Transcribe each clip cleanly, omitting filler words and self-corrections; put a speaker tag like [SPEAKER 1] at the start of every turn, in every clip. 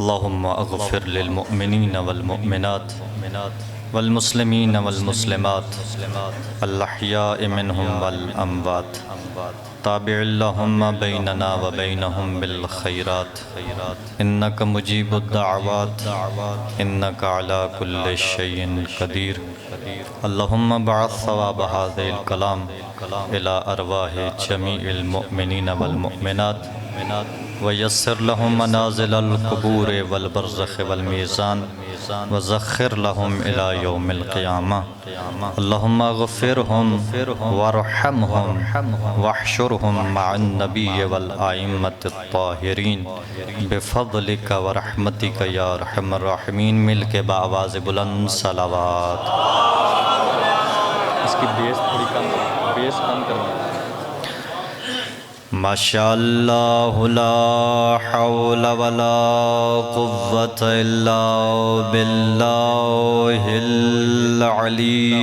[SPEAKER 1] اللهم اغفر للمؤمنين والمؤمنات والمسلمين والمسلمات الأحياء منهم والأموات تابع اللهم بيننا وبينهم بالخيرات إنك مجيب الدعوات إنك على كل شيء قدير. اللهم ابعث ثواب هذا الكلام إلى أرواح جميع المؤمنين والمؤمنات ويسر لهم منازل القبور والبرزخ والميزان وزخر لهم إلى يوم القيامة. اللهم اغفرهم وارحمهم واحشرهم مع النبي والآئمة الطاهرين بفضلك ورحمتك يا أرحم الراحمين. مل کے بآواز بلند صلوات. اس کی بیس کم کرنا. ماشاء اللہ لا حول ولا قوة الا باللہ العلی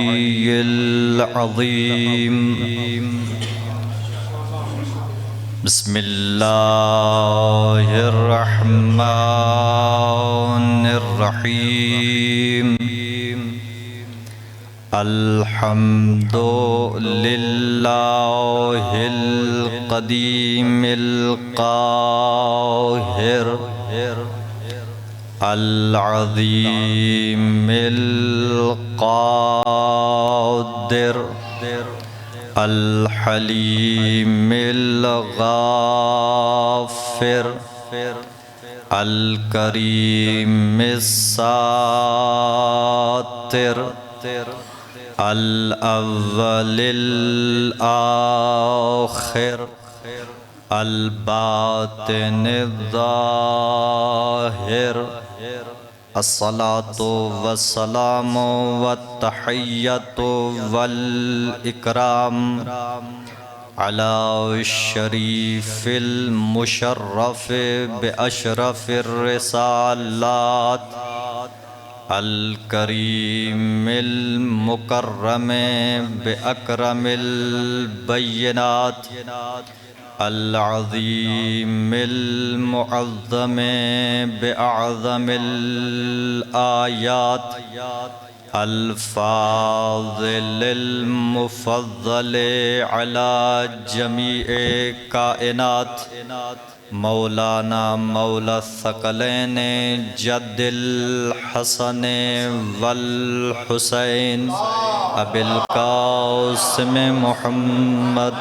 [SPEAKER 1] العظیم. بسم اللہ الرحمن الرحیم. الحمد للہ القدیم القاہر العظیم القادر الحلیم الغافر الکریم الساتر الاول الآخر الباطن الظاہر. الصلاة والسلام والتحیۃ والإکرام علی الشریف المشرف بأشرف الرسالات الکریم المکرم باکرم البینات العظیم المعظم باعظم الآیات الفاضل المفضل علی جمیع کائنات مولانا مولا الثقلین جد الحسن والحسین ابی القاسم محمد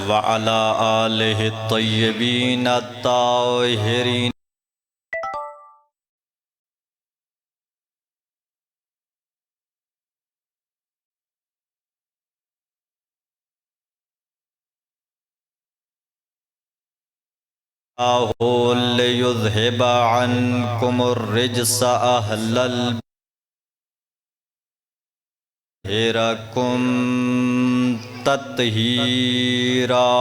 [SPEAKER 1] وعلى آلہ الطیبین الطاہرین. ليذهب عنكم الرجس أهل البيت تطهيرا.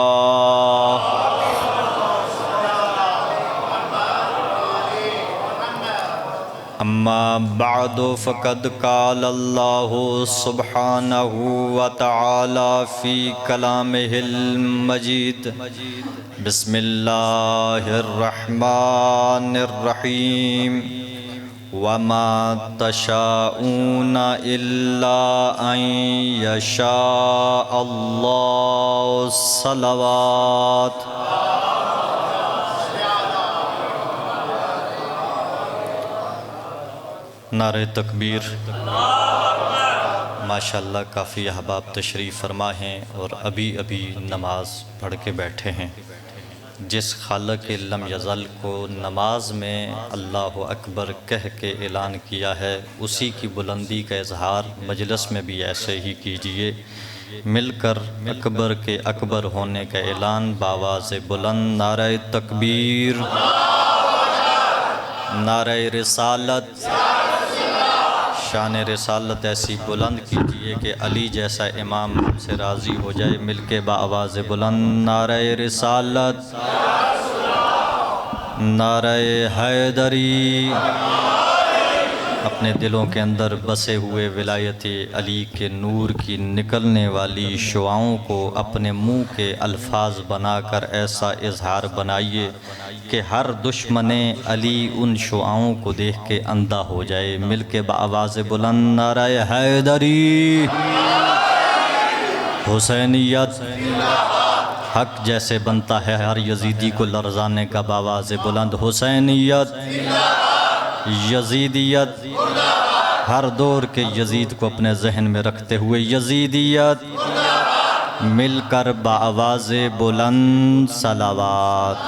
[SPEAKER 1] أما بعد فقد قال الله سبحانه وتعالى في كلامه المجيد. بسم الله الرحمن الرحيم. وما تشاءون إلا أن يشاء الله. صلوات. نعرہ تکبیر. ماشاءاللہ کافی احباب تشریف فرما ہیں اور ابھی نماز پڑھ کے بیٹھے ہیں. جس خالق لم یزل کو نماز میں اللہ اکبر کہہ کے اعلان کیا ہے اسی کی بلندی کا اظہار مجلس میں بھی ایسے ہی کیجئے. مل کر اکبر کے اکبر ہونے کا اعلان بآواز بلند نعرہ تکبیر، نعرہ رسالت، شان رسالت ایسی بلند کیجئے کہ علی جیسا امام ہم سے راضی ہو جائے. مل کے بآواز بلند نعرہ رسالت، نعرہ حیدری، اپنے دلوں کے اندر بسے ہوئے ولایت علی کے نور کی نکلنے والی شعاؤں کو اپنے منہ کے الفاظ بنا کر ایسا اظہار بنائیے کہ ہر دشمن علی ان شعاؤں کو دیکھ کے اندھا ہو جائے۔ مل کے بآواز بلند نعرہ حیدری، حسینیت، حق جیسے بنتا ہے ہر یزیدی کو لرزانے کا بآواز بلند، حسینیت، یزیدیت، ہر دور کے یزید کو اپنے ذہن میں رکھتے ہوئے یزیدیت، مل کر بآواز بلند صلوات۔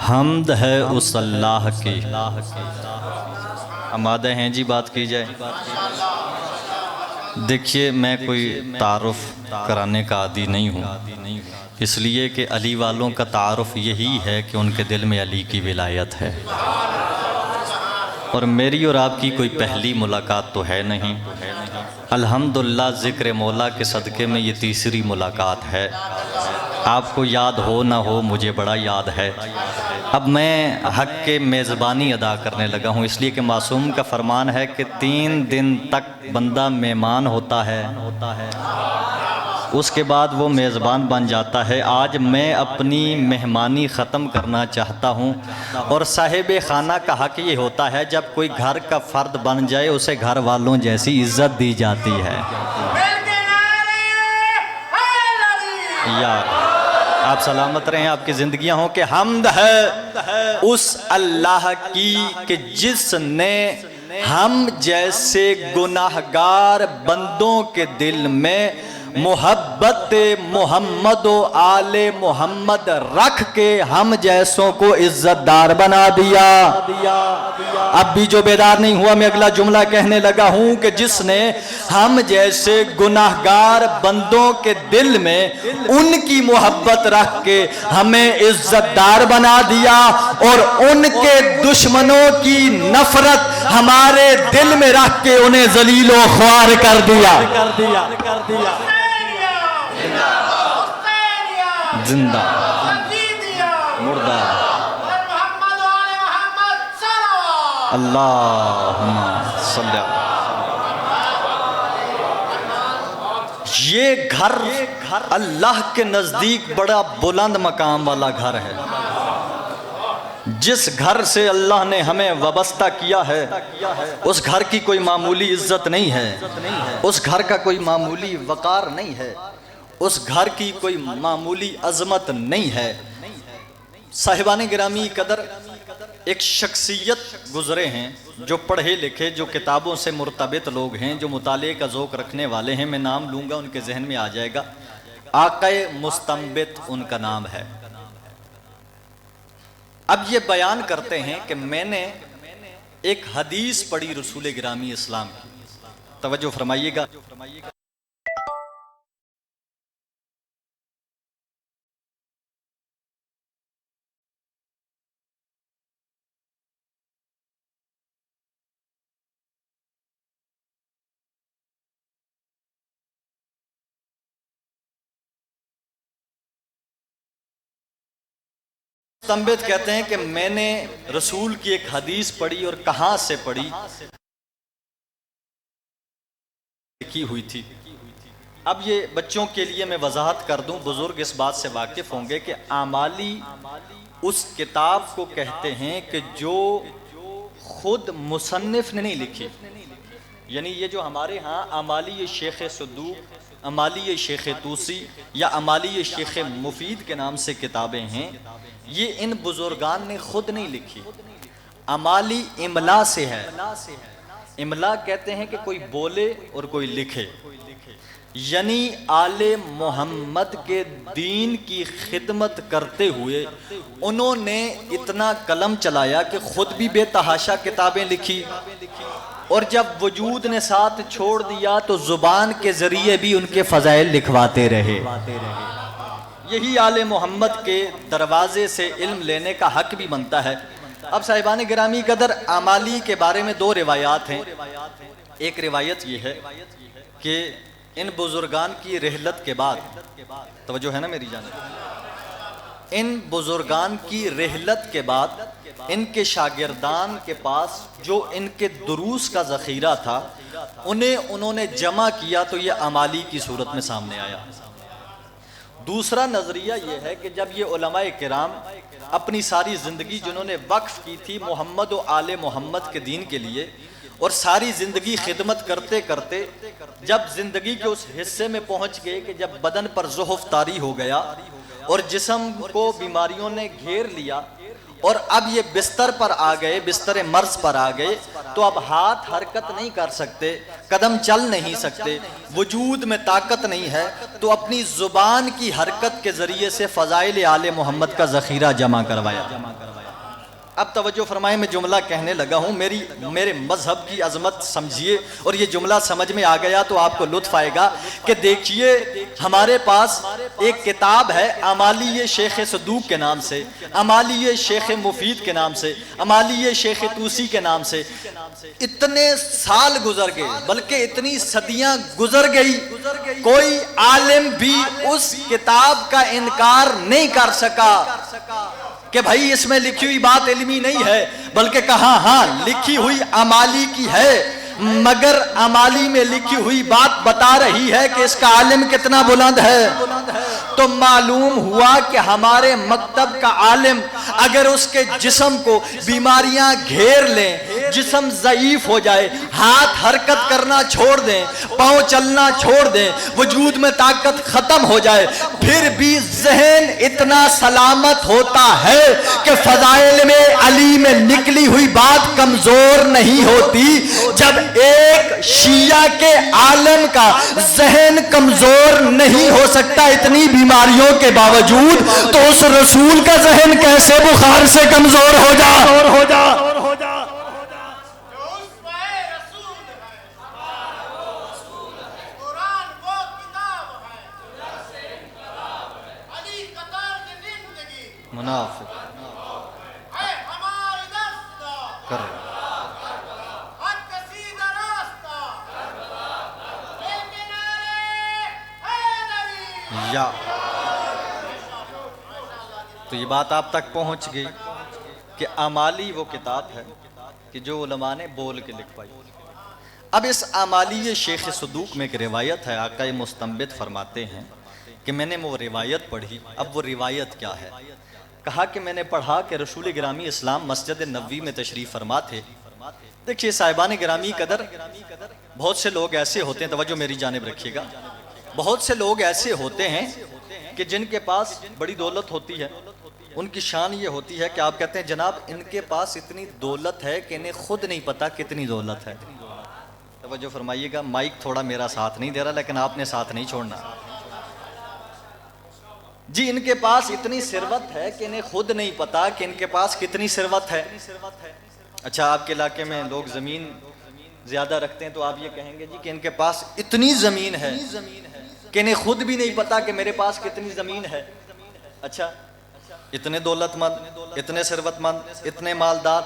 [SPEAKER 1] حمد ہے اس اللہ کی، آمادہ ہیں جی بات کی جائے؟ دیکھیے میں کوئی تعارف کرانے کا عادی نہیں ہوں، اس لیے کہ علی والوں کا تعارف یہی ہے کہ ان کے دل میں علی کی ولایت ہے، اور میری اور آپ کی کوئی پہلی ملاقات تو ہے نہیں۔ الحمدللہ ذکر مولا کے صدقے میں یہ تیسری ملاقات ہے۔ آپ کو یاد ہو نہ ہو مجھے بڑا یاد ہے۔ اب میں حق کے میزبانی ادا کرنے لگا ہوں، اس لیے کہ معصوم کا فرمان ہے کہ 3 دن تک بندہ مہمان ہوتا ہے، اس کے بعد وہ میزبان بن جاتا ہے۔ آج میں اپنی مہمانی ختم کرنا چاہتا ہوں، اور صاحب خانہ کا حق یہ ہوتا ہے جب کوئی گھر کا فرد بن جائے اسے گھر والوں جیسی عزت دی جاتی ہے۔ یار آپ سلامت رہیں، آپ کی زندگیاں ہوں کہ حمد ہے اس اللہ کی کہ جس نے ہم جیسے گناہگار بندوں کے دل میں محبت محمد و آل محمد رکھ کے ہم جیسوں کو عزت دار بنا دیا۔ اب بھی جو بیدار نہیں ہوا میں اگلا جملہ کہنے لگا ہوں کہ جس نے ہم جیسے گناہگار بندوں کے دل میں ان کی محبت رکھ کے ہمیں عزت دار بنا دیا، اور ان کے دشمنوں کی نفرت ہمارے دل میں رکھ کے انہیں ذلیل و خوار کر دیا۔ زندہ مردہ اللہم صلی اللہ۔ یہ گھر اللہ کے نزدیک بڑا بلند مقام والا گھر ہے۔ جس گھر سے اللہ نے ہمیں وابستہ کیا ہے اس گھر کی کوئی معمولی عزت نہیں ہے، اس گھر کا کوئی معمولی وقار نہیں ہے، اس گھر کی کوئی معمولی عظمت نہیں ہے۔ صاحبان گرامی قدر ایک شخصیت گزرے ہیں جو پڑھے لکھے، جو کتابوں سے مرتبط لوگ ہیں، جو مطالعے کا ذوق رکھنے والے ہیں۔ میں نام لوں گا ان کے ذہن میں آ جائے گا۔ آقا مستنبط ان کا نام ہے۔ اب یہ بیان کرتے ہیں کہ میں نے ایک حدیث پڑھی رسول گرامی اسلام کی، توجہ فرمائیے گا۔ مستنبط کہتے ہیں کہ میں نے رسول کی ایک حدیث پڑھی، اور کہاں سے پڑھی لکھی ہوئی تھی۔ اب یہ بچوں کے لیے میں وضاحت کر دوں، بزرگ اس بات سے واقف ہوں گے کہ اعمالی اس کتاب کو کہتے ہیں کہ جو خود مصنف نے نہیں لکھی، یعنی یہ جو ہمارے ہاں اعمالی شیخ صدوق، اعمالی شیخ توسی یا اعمالی شیخ مفید کے نام سے کتابیں ہیں، یہ ان بزرگان نے خود نہیں لکھی۔ اعمالی املا سے ہے۔ املا کہتے ہیں کہ کوئی بولے اور کوئی لکھے، یعنی آل محمد کے دین کی خدمت کرتے ہوئے انہوں نے اتنا قلم چلایا کہ خود بھی بے تحاشا کتابیں لکھی، اور جب وجود نے ساتھ چھوڑ دیا تو زبان کے ذریعے بھی ان کے فضائل لکھواتے رہے۔ یہی آل محمد کے دروازے سے علم لینے کا حق بھی بنتا ہے۔ اب صاحبان گرامی قدر اعمالی کے بارے میں 2 روایات ہیں۔ ایک روایت یہ ہے کہ ان بزرگان کی رحلت کے بعد، توجہ ہے نا میری جانب، ان بزرگان کی رحلت کے بعد ان کے شاگردان کے پاس جو ان کے دروس کا ذخیرہ تھا انہوں نے جمع کیا تو یہ اعمالی کی صورت میں سامنے آیا۔ دوسرا نظریہ یہ ہے کہ جب یہ علماء کرام اپنی ساری زندگی جنہوں نے وقف کی تھی محمد و آل محمد کے دین کے لیے اور ساری زندگی خدمت کرتے کرتے جب زندگی کے اس حصے میں پہنچ گئے کہ جب بدن پر زحف طاری ہو گیا اور جسم کو بیماریوں نے گھیر لیا اور اب یہ بستر پر آ گئے، بستر مرض پر آ گئے، تو اب ہاتھ حرکت نہیں کر سکتے، قدم چل نہیں سکتے، وجود میں طاقت نہیں ہے، تو اپنی زبان کی حرکت کے ذریعے سے فضائل آل محمد کا ذخیرہ جمع کروایا۔ اب توجہ فرمائیں، میں جملہ کہنے لگا ہوں، میرے مذہب کی عظمت سمجھیے، اور یہ جملہ سمجھ میں آ گیا تو آپ کو لطف آئے گا کہ دیکھیے ہمارے پاس ایک کتاب ہے اعمالی شیخ صدوق کے نام سے، اعمالی شیخ مفید کے نام سے، اعمالی شیخ توسی کے نام سے۔ اتنے سال گزر گئے، بلکہ اتنی صدیاں گزر گئی، کوئی عالم بھی اس کتاب کا انکار نہیں کر سکا کہ بھائی اس میں لکھی ہوئی بات علمی نہیں ہے، بلکہ کہا ہاں لکھی ہوئی اعمالی کی ہے، مگر اعمالی میں لکھی ہوئی بات بتا رہی ہے کہ اس کا عالم کتنا بلند ہے۔ تو معلوم ہوا کہ ہمارے مکتب کا عالم اگر اس کے جسم کو بیماریاں گھیر لیں، جسم ضعیف ہو جائے، ہاتھ حرکت کرنا چھوڑ دیں، پاؤں چلنا چھوڑ دیں، وجود میں طاقت ختم ہو جائے، پھر بھی ذہن اتنا سلامت ہوتا ہے کہ فضائل میں علی میں نکلی ہوئی بات کمزور نہیں ہوتی۔ جب ایک شیعہ کے عالم کا ذہن کمزور نہیں ہو سکتا اتنی بیماریوں کے باوجود، تو اس رسول کا ذہن کیسے بخار سے کمزور ہو جا۔ منافق کر یا تو یہ بات آپ تک پہنچ گئی کہ اعمالی وہ کتاب ہے کہ جو علماء نے بول کے لکھوائی۔ اب اس اعمالی شیخ صدوق میں ایک روایت ہے، آقا مستنبت فرماتے ہیں کہ میں نے وہ روایت پڑھی۔ اب وہ روایت کیا ہے؟ کہا کہ میں نے پڑھا کہ رسول گرامی اسلام مسجد نبوی میں تشریف فرما تھے۔ دیکھیے صاحبان گرامی قدر، بہت سے لوگ ایسے ہوتے ہیں، توجہ میری جانب رکھیے گا، بہت سے لوگ ایسے ہوتے ہیں کہ جن کے پاس بڑی دولت ہوتی ہے، ان کی شان یہ ہوتی ہے کہ آپ کہتے ہیں جناب ان کے پاس اتنی دولت ہے کہ انہیں خود نہیں پتا کتنی دولت ہے۔ توجہ فرمائیے گا، مائک تھوڑا میرا ساتھ نہیں دے رہا، لیکن آپ نے ساتھ نہیں چھوڑنا۔ جی ان کے پاس اتنی ثروت ہے کہ انہیں خود نہیں پتا کہ ان کے پاس کتنی ثروت ہے۔ اچھا آپ کے علاقے میں لوگ زمین زیادہ رکھتے ہیں تو آپ یہ کہیں گے جی کہ ان کے پاس اتنی زمین ہے کہ انہیں خود بھی نہیں پتا کہ میرے پاس کتنی زمین ہے۔ اچھا اتنے دولت مند، اتنے ثروت مند، اتنے مالدار،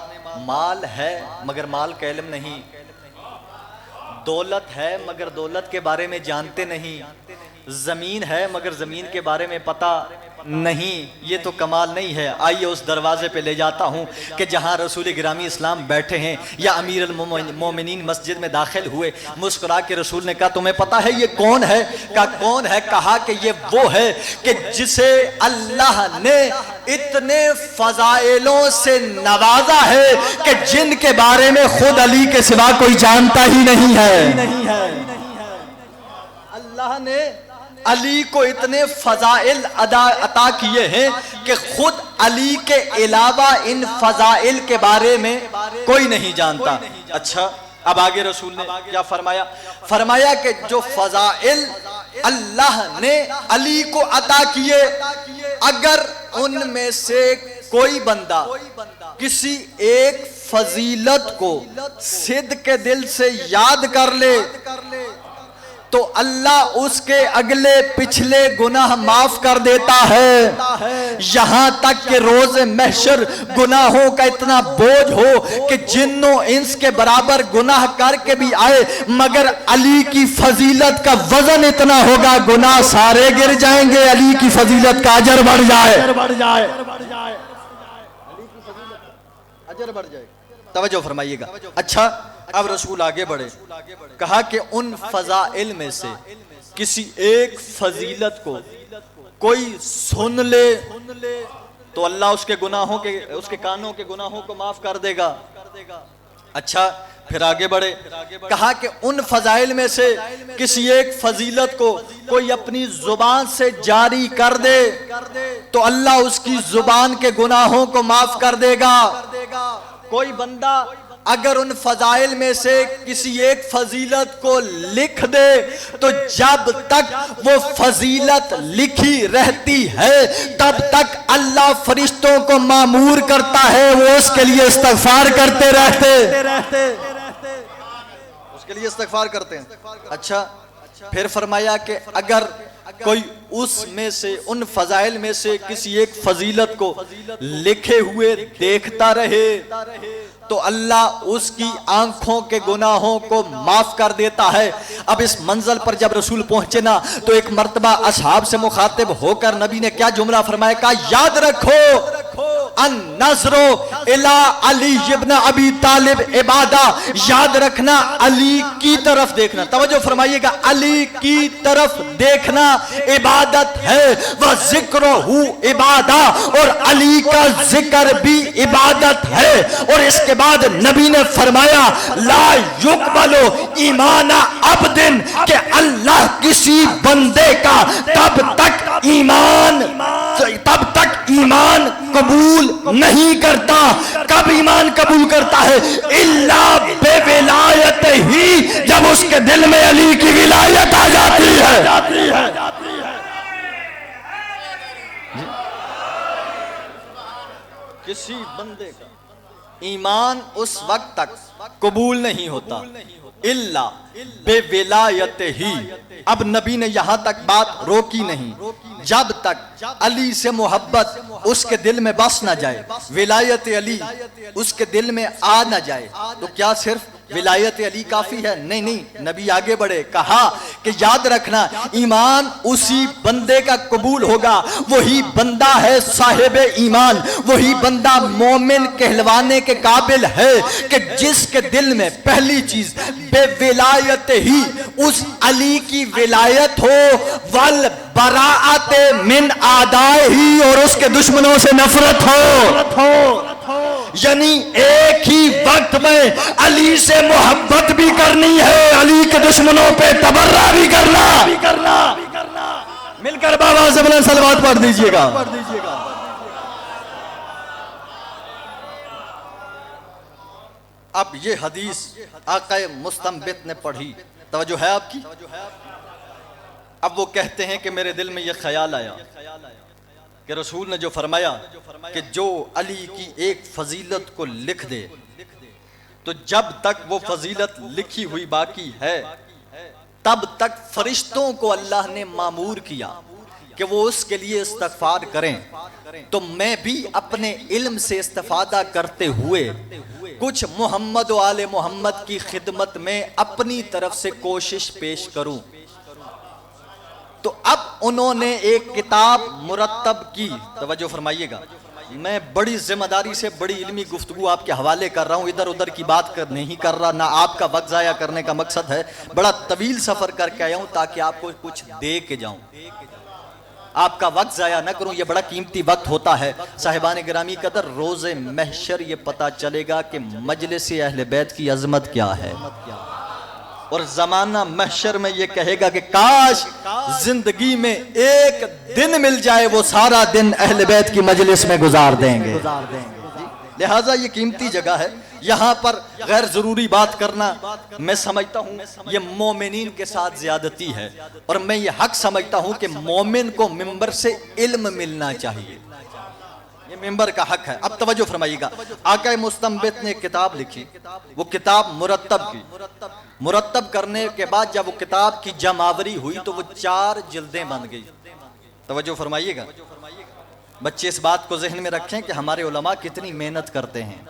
[SPEAKER 1] مال ہے مگر مال کا علم نہیں، دولت ہے مگر دولت کے بارے میں جانتے نہیں، زمین ہے مگر زمین کے بارے میں پتہ نہیں، یہ تو کمال نہیں ہے۔ آئیے اس دروازے پہ لے جاتا ہوں کہ جہاں رسول گرامی اسلام بیٹھے ہیں، یا امیر المومنین مسجد میں داخل ہوئے، مسکرا کے رسول نے کہا تمہیں پتہ ہے یہ کون ہے؟ کہا کون ہے؟ کہا کہ یہ وہ ہے کہ جسے اللہ نے اتنے فضائلوں سے نوازا ہے کہ جن کے بارے میں خود علی کے سوا کوئی جانتا ہی نہیں ہے۔ اللہ نے علی کو اتنے فضائل عطا کیے ہیں کہ خود علی کے علاوہ ان فضائل کے بارے میں کوئی نہیں جانتا۔ اچھا اب آگے رسول نے کیا فرمایا؟ فرمایا کہ جو فضائل اللہ نے علی کو عطا کیے، اگر ان میں سے کوئی بندہ کسی ایک فضیلت کو صدق کے دل سے یاد کر لے
[SPEAKER 2] تو اللہ اس کے اگلے پچھلے گناہ معاف کر دیتا ہے، یہاں تک کہ روز محشر گناہوں کا اتنا بوجھ ہو کہ جن و انس کے برابر گناہ کر کے بھی آئے مگر علی کی فضیلت کا وزن اتنا ہوگا گناہ سارے گر جائیں گے، علی کی فضیلت کا اجر بڑھ جائے، اجر بڑھ جائے۔ توجہ فرمائیے گا۔ اچھا اب رسول آگے بڑھے، کہا کہ ان فضائل میں سے کسی ایک فضیلت کو کوئی سن لے تو اللہ اس کے گناہوں کے، اس کے کانوں کے گناہوں کو معاف کر دے گا۔ اچھا پھر آگے بڑھے، کہا کہ ان فضائل میں سے کسی ایک فضیلت کو کوئی اپنی زبان سے جاری کر دے تو اللہ اس کی زبان کے گناہوں کو معاف کر دے گا۔ کوئی بندہ اگر ان فضائل میں سے کسی ایک فضیلت کو لکھ دے تو جب تک وہ فضیلت لکھی رہتی ہے تب تک اللہ فرشتوں کو مامور کرتا ہے وہ اس کے لیے استغفار کرتے رہتے، اس کے لیے استغفار کرتے ہیں۔ اچھا پھر فرمایا کہ اگر کوئی اس میں سے ان فضائل میں سے کسی ایک فضیلت کو لکھے ہوئے دیکھتا رہے تو اللہ اس کی آنکھوں کے گناہوں کو معاف کر دیتا ہے۔ اب اس منزل پر جب رسول پہنچے نا تو ایک مرتبہ اصحاب سے مخاطب ہو کر نبی نے کیا جملہ فرمایا، کہا یاد رکھو النظر الی علی ابن ابی طالب عبادہ، یاد رکھنا علی کی طرف دیکھنا، توجہ فرمائیے گا، علی کی طرف دیکھنا عبادت ہے، وَذِكْرُهُ عبادہ، اور علی کا ذکر بھی عبادت ہے۔ اور اس کے بعد نبی نے فرمایا لا یقبل ایمان عبد، کہ اللہ کسی بندے کا تب تک ایمان قبول نہیں کرتا، کب ایمان قبول کرتا ہے، الا بے ولایت ہی، جب اس کے دل میں علی کی ولایت آ جاتی ہے۔ کسی بندے کا ایمان اس وقت تک قبول نہیں ہوتا الا بے ولایت ہی۔ اب نبی نے یہاں تک بات روکی نہیں، جب تک علی سے محبت اس کے دل میں بس نہ جائے، ولایت علی اس کے دل میں آ نہ جائے تو کیا صرف ولایت علی کافی ہے؟ نہیں نہیں، نبی آگے بڑھے، کہا کہ یاد رکھنا ایمان اسی بندے کا قبول ہوگا، وہی بندہ ہے صاحب ایمان، وہی بندہ مومن کہلوانے کے قابل ہے کہ جس کے دل میں پہلی چیز بے ولایت ہی، اس علی کی ولایت ہو، والبراءت من اعدائہ ہی، اور اس کے دشمنوں سے نفرت ہو، یعنی ایک ہی وقت میں علی سے محبت بھی کرنی ہے، علی کے دشمنوں پہ تبرہ بھی کرنا۔ مل کر بابا سے بلند صلوات پڑھ دیجئے گا۔ اب یہ حدیث آقا مستنبت نے پڑھی، توجہ ہے آپ کی؟ اب وہ کہتے ہیں کہ میرے دل میں یہ خیال آیا کہ رسول نے جو فرمایا کہ جو علی کی ایک فضیلت کو لکھ دے تو جب تک وہ فضیلت لکھی ہوئی باقی ہے تب تک فرشتوں کو اللہ نے مامور کیا کہ وہ اس کے لیے استغفار کریں، تو میں بھی اپنے علم سے استفادہ کرتے ہوئے کچھ محمد و آل محمد کی خدمت میں اپنی طرف سے کوشش پیش کروں۔ تو اب انہوں نے ایک کتاب مرتب کی، توجہ فرمائیے گا، میں بڑی ذمہ داری سے بڑی علمی گفتگو آپ کے حوالے کر رہا ہوں، ادھر ادھر کی بات نہیں کر رہا، نہ آپ کا وقت ضائع کرنے کا مقصد ہے، بڑا طویل سفر کر کے آیا ہوں تاکہ آپ کو کچھ دے کے جاؤں، آپ کا وقت ضائع نہ کروں، یہ بڑا قیمتی وقت ہوتا ہے۔ صاحبان گرامی قدر، روز محشر یہ پتا چلے گا کہ مجلس اہل بیت کی عظمت کیا ہے، اور زمانہ محشر میں یہ کہے گا کہ کاش زندگی میں ایک دن مل جائے وہ سارا دن اہل بیت کی مجلس میں گزار دیں گے۔ لہٰذا یہ قیمتی جگہ ہے، یہاں پر غیر ضروری بات کرنا میں سمجھتا ہوں یہ مومنین کے ساتھ زیادتی ہے، اور میں یہ حق سمجھتا ہوں کہ مومن کو منبر سے علم ملنا چاہیے، یہ ممبر کا حق ہے. اب توجہ فرمائیے گا, آقا مستنبت نے کتاب لکھی, وہ کتاب مرتب کی. مرتب کرنے کے بعد جب وہ کتاب کی جمعاوری ہوئی تو وہ 4 جلدیں بن گئی. توجہ فرمائیے گا. بچے اس بات کو ذہن میں رکھیں کہ ہمارے علماء کتنی محنت کرتے ہیں.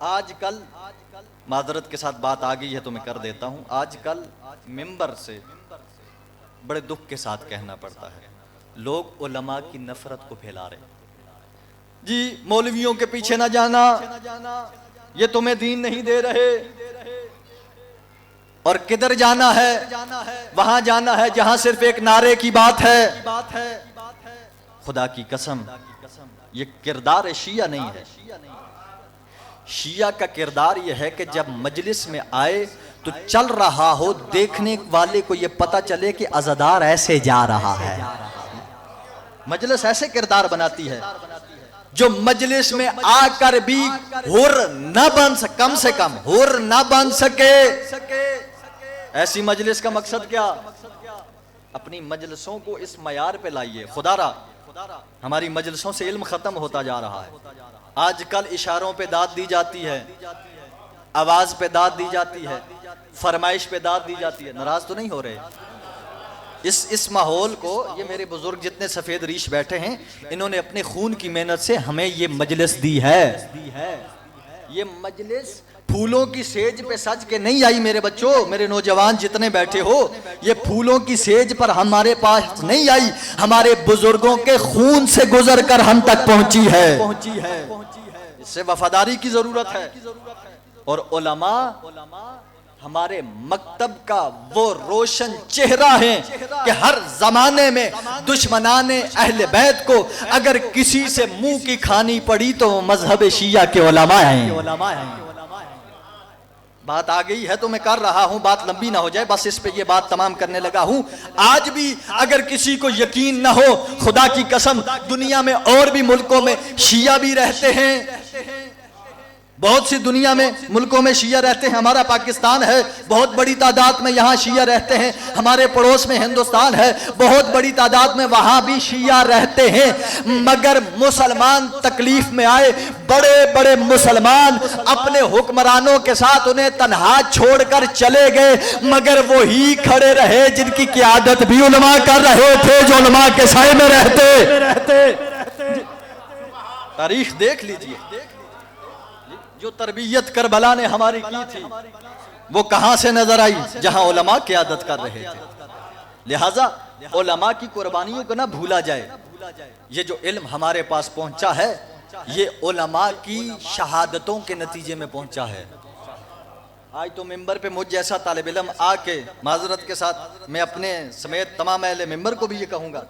[SPEAKER 2] آج کل معذرت کے ساتھ بات آ گئی ہے تو میں کر دیتا ہوں, آج کل ممبر سے بڑے دکھ کے ساتھ کہنا پڑتا ہے, لوگ علماء کی نفرت کو پھیلا رہے ہیں. جی مولویوں کے پیچھے نہ جانا, یہ تمہیں دین نہیں دے رہے. اور کدھر جانا ہے؟ وہاں جانا ہے جہاں صرف ایک نعرے کی بات ہے. خدا کی قسم یہ کردار شیعہ نہیں ہے. شیعہ کا کردار یہ ہے کہ جب مجلس میں آئے تو چل رہا ہو, دیکھنے والے کو یہ پتا چلے کہ عزادار ایسے جا رہا ہے. مجلس ایسے کردار بناتی ہے جو مجلس میں آ کر بھی حر نہ بن سکے, کم سے کم حر نہ بن سکے. ایسی مجلس کا مقصد کیا؟ اپنی مجلسوں کو اس معیار پہ لائیے. خدا را ہماری مجلسوں سے علم ختم ہوتا جا رہا ہے. آج کل اشاروں پہ داد دی جاتی ہے, آواز پہ داد دی جاتی ہے, فرمائش پہ داد دی جاتی ہے. ناراض تو نہیں ہو رہے؟ اس ماحول کو, یہ میرے بزرگ جتنے سفید ریش بیٹھے ہیں انہوں نے اپنے خون کی محنت سے ہمیں یہ مجلس دی ہے. یہ مجلس پھولوں کی سیج پہ سج کے نہیں آئی میرے بچوں, میرے نوجوان جتنے بیٹھے ہو, یہ پھولوں کی سیج پر ہمارے پاس نہیں آئی, ہمارے بزرگوں کے خون سے گزر کر ہم تک پہنچی ہے. اس سے وفاداری کی ضرورت ہے. اور علماء ہمارے مکتب کا وہ روشن چہرہ ہیں کہ ہر زمانے میں دشمنان اہل بیت کو اگر کسی سے منہ کی کھانی پڑی تو مذہب شیعہ کے علماء ہیں. بات آ گئی ہے تو میں کر رہا ہوں, بات لمبی نہ ہو جائے, بس اس پہ یہ بات تمام کرنے لگا ہوں. آج بھی اگر کسی کو یقین نہ ہو, خدا کی قسم دنیا میں اور بھی ملکوں میں شیعہ بھی رہتے ہیں, بہت سی دنیا میں ملکوں میں شیعہ رہتے ہیں. ہمارا پاکستان ہے, بہت بڑی تعداد میں یہاں شیعہ رہتے ہیں. ہمارے پڑوس میں ہندوستان ہے, بہت بڑی تعداد میں وہاں بھی شیعہ رہتے ہیں. مگر مسلمان تکلیف میں آئے, بڑے بڑے مسلمان اپنے حکمرانوں کے ساتھ انہیں تنہا چھوڑ کر چلے گئے, مگر وہی کھڑے رہے جن کی قیادت بھی علماء کر رہے تھے, جو علماء کے سائے میں رہتے. تاریخ دیکھ لیجئے, جو تربیت کربلا نے ہماری کی تھی وہ کہاں سے نظر آئی؟ جہاں علماء قیادت کر رہے تھے. لہٰذا علماء کی قربانیوں کو نہ بھولا جائے. یہ جو علم ہمارے پاس پہنچا ہے یہ علماء کی شہادتوں کے نتیجے میں پہنچا ہے. آج تو ممبر پہ مجھ جیسا طالب علم آ کے, معذرت کے ساتھ میں اپنے سمیت تمام اہل ممبر کو بھی یہ کہوں گا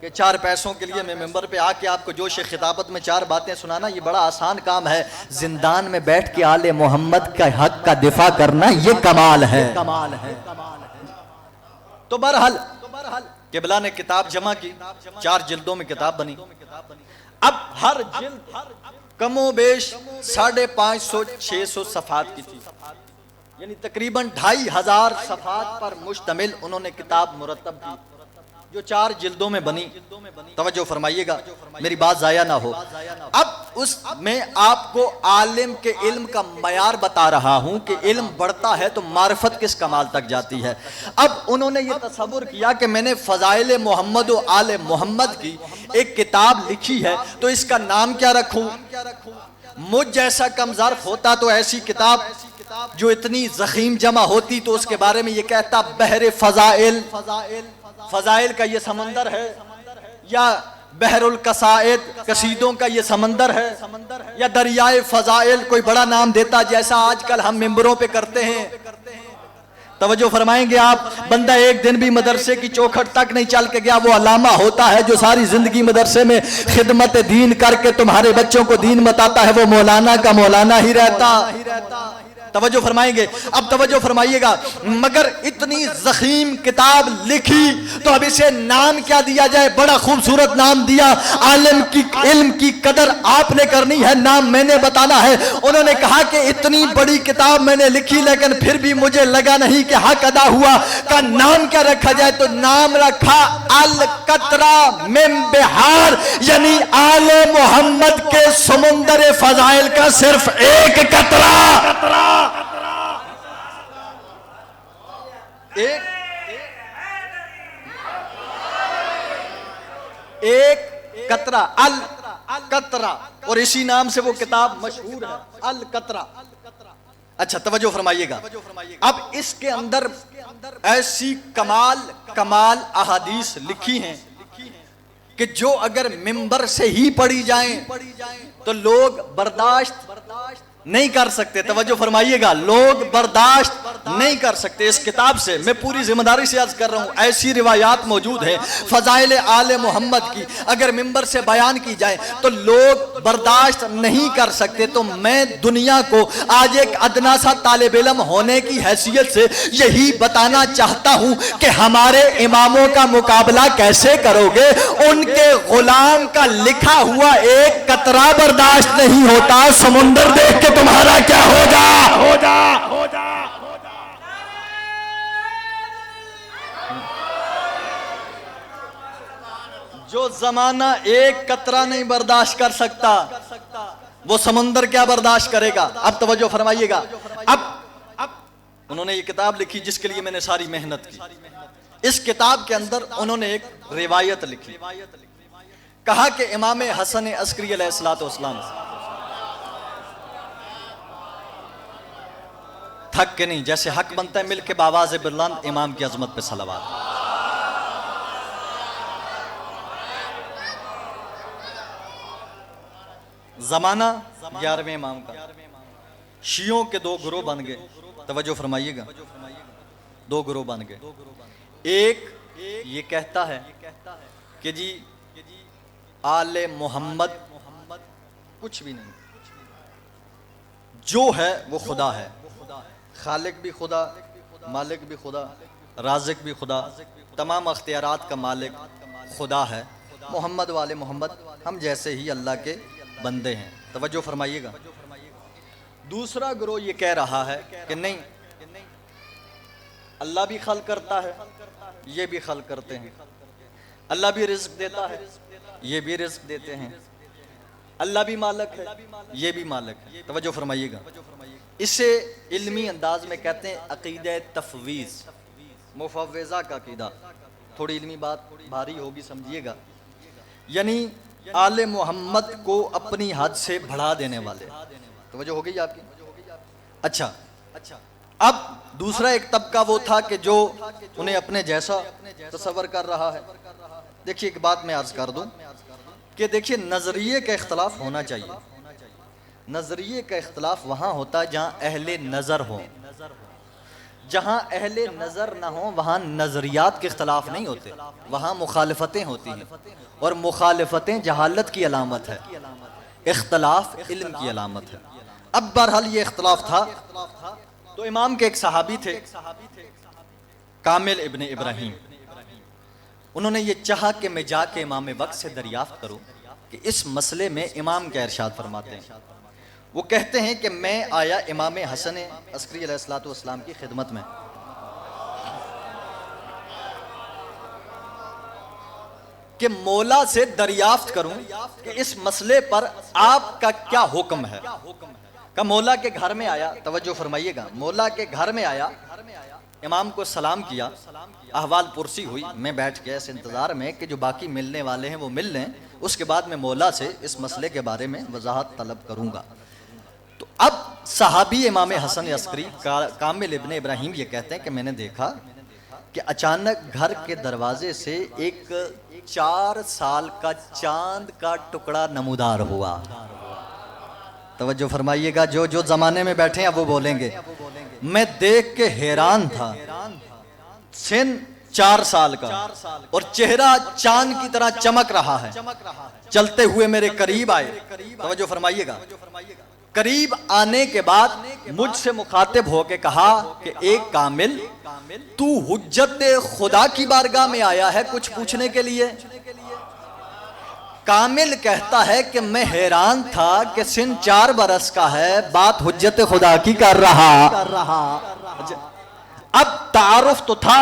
[SPEAKER 2] کہ 4 پیسوں کے لیے میں ممبر پہ آ کے آپ کو جوش خطابت میں 4 باتیں سنانا یہ بڑا آسان کام ہے. زندان میں بیٹھ کے آل محمد کا حق کا دفاع کرنا یہ کمال ہے. تو بہرحال قبلہ نے کتاب جمع کی, 4 جلدوں میں کتاب بنی. اب ہر جلد کم و بیش 550-600 صفحات کی تھی, یعنی تقریباً 2500 صفحات پر مشتمل انہوں نے کتاب مرتب کی جو 4 جلدوں میں بنی. توجہ فرمائیے گا, میری بات ضائع نہ ہو. اب اس میں آپ کو عالم کے علم کا معیار بتا رہا ہوں کہ علم بڑھتا ہے تو معرفت کس کمال تک جاتی ہے. اب انہوں نے یہ تصور کیا کہ میں نے فضائل محمد و آل محمد کی ایک کتاب لکھی ہے تو اس کا نام کیا رکھوں. مجھ جیسا کم ظرف ہوتا تو ایسی کتاب جو اتنی ضخیم جمع ہوتی تو اس کے بارے میں یہ کہتا بحر فضائل. فضائل کا یہ سمندر ہے, یا بحر القصائد قصیدوں کا یہ سمندر ہے, یا دریائے فضائل, کوئی بڑا نام دیتا جیسا آج کل ہم ممبروں پہ کرتے ہیں. توجہ فرمائیں گے آپ, بندہ ایک دن بھی مدرسے کی چوکھٹ تک نہیں چل کے گیا, وہ علامہ ہوتا ہے جو ساری زندگی مدرسے میں خدمت دین کر کے تمہارے بچوں کو دین بتاتا ہے, وہ مولانا کا مولانا ہی رہتا. توجہ فرمائیں گے. اب توجہ فرمائیے گا. مگر اتنی ضخیم کتاب لکھی تو اب اسے نام کیا دیا جائے؟ بڑا خوبصورت نام دیا. عالم کی علم کی قدر آپ نے کرنی ہے، نام میں نے بتانا ہے. انہوں نے کہا کہ اتنی بڑی کتاب میں نے لکھی لیکن پھر بھی مجھے لگا نہیں کہ حق ادا ہوا. کا نام کیا رکھا جائے؟ تو نام رکھا القطرہ من بحار، یعنی آل محمد کے سمندر فضائل کا صرف ایک قطرہ. ایک قطرہ، القطرہ، اور اسی نام سے وہ کتاب مشہور ہے، القطرہ. اچھا توجہ فرمائیے گا. اب اس کے اندر ایسی کمال احادیث لکھی ہیں کہ جو اگر منبر سے ہی پڑھی جائیں تو لوگ برداشت نہیں کر سکتے. توجہ فرمائیے گا، لوگ برداشت نہیں کر سکتے. اس کتاب سے میں پوری ذمہ داری سے عرض کر رہا ہوں، ایسی روایات موجود ہیں فضائل آل محمد کی، اگر منبر سے بیان کی جائے تو لوگ برداشت نہیں کر سکتے. تو میں دنیا کو آج ایک ادنا سا طالب علم ہونے کی حیثیت سے یہی بتانا چاہتا ہوں کہ ہمارے اماموں کا مقابلہ کیسے کرو گے؟ ان کے غلام کا لکھا ہوا ایک قطرہ برداشت نہیں ہوتا، سمندر دیکھ کے تمہارا کیا ہوگا؟ جو زمانہ ایک قطرہ نہیں برداشت کر سکتا وہ سمندر کیا برداشت کرے گا؟ اب توجہ فرمائیے گا. اب انہوں نے یہ کتاب لکھی جس کے لیے میں نے ساری محنت کی. اس کتاب کے اندر انہوں نے ایک روایت لکھی. کہا کہ امام حسن عسکری علیہ السلام تھک کے نہیں، جیسے حق بنتا ہے مل کے باواز بلند امام کی عظمت پہ صلوات. زمانہ 11ویں امام کا. شیعوں کے دو گروہ بن گئے. توجہ فرمائیے گا، دو گروہ بن گئے. ایک یہ کہتا ہے کہ جی آل محمد کچھ بھی نہیں، جو ہے وہ خدا ہے، خالق بھی خدا، مالک بھی خدا، رازق بھی خدا، تمام اختیارات کا مالک خدا ہے. محمد والے محمد ہم جیسے ہی اللہ کے بندے ہیں. توجہ فرمائیے گا. دوسرا گروہ یہ کہہ رہا ہے کہ نہیں، اللہ بھی خلق کرتا ہے، یہ بھی خلق کرتے ہیں، اللہ بھی رزق دیتا ہے، یہ بھی رزق دیتے ہیں، اللہ بھی مالک ہے، یہ بھی مالک ہے. توجہ فرمائیے گا. اسے علمی انداز میں کہتے ہیں عقیدہ تفویض، مفوضہ کا عقیدہ. تھوڑی علمی بات بھاری ہوگی، سمجھیے گا. یعنی آل محمد کو اپنی حد سے بڑھا دینے والے. توجہ ہو گئی آپ کی؟ اچھا، اب دوسرا ایک طبقہ وہ تھا کہ جو انہیں اپنے جیسا تصور کر رہا ہے. دیکھیے ایک بات میں عرض کر دوں کہ دیکھیے نظریے کا اختلاف ہونا چاہیے. نظریے کا اختلاف وہاں ہوتا ہے جہاں اہل نظر ہوں. جہاں اہل نظر نہ ہوں وہاں نظریات کے اختلاف نہیں ہوتے، وہاں مخالفتیں ہوتی ہیں، اور مخالفتیں جہالت کی علامت ہے، اختلاف علم کی علامت ہے. اب بہرحال یہ اختلاف تھا. تو امام کے ایک صحابی تھے کامل ابن ابراہیم. انہوں نے یہ چاہا کہ میں جا کے امام وقت سے دریافت کروں کہ اس مسئلے میں امام کیا ارشاد فرماتے ہیں. وہ کہتے ہیں کہ میں آیا امام حسن عسکری علیہ السلام کی خدمت میں. کہ مولا سے دریافت کروں کہ اس مسئلے پر آپ کا کیا حکم ہے. کہ مولا کے گھر میں آیا. توجہ فرمائیے گا. مولا کے گھر میں آیا، امام کو سلام کیا، احوال پرسی ہوئی. میں بیٹھ کے اس انتظار میں کہ جو باقی ملنے والے ہیں وہ مل لیں، اس کے بعد میں مولا سے اس مسئلے کے بارے میں وضاحت طلب کروں گا. تو اب صحابی امام حسن عسکری کامل ابن ابراہیم یہ کہتے ہیں کہ میں نے دیکھا کہ اچانک گھر کے دروازے سے ایک 4 سال کا چاند کا ٹکڑا نمودار ہوا. توجہ فرمائیے گا، جو زمانے میں بیٹھے ہیں وہ بولیں گے. میں دیکھ کے حیران تھا. سن 4 سال کا اور چہرہ چاند کی طرح چمک رہا ہے. چلتے ہوئے میرے قریب آئے. توجہ فرمائیے گا. قریب آنے کے بعد مجھ سے مخاطب ہو کے کہا کہ ایک کامل، تو حجت خدا کی بارگاہ میں آیا ہے کچھ پوچھنے کے لیے؟ کامل کہتا ہے کہ میں حیران تھا کہ سن 4 برس کا ہے، بات حجت خدا کی کر رہا۔ اب تعارف تو تھا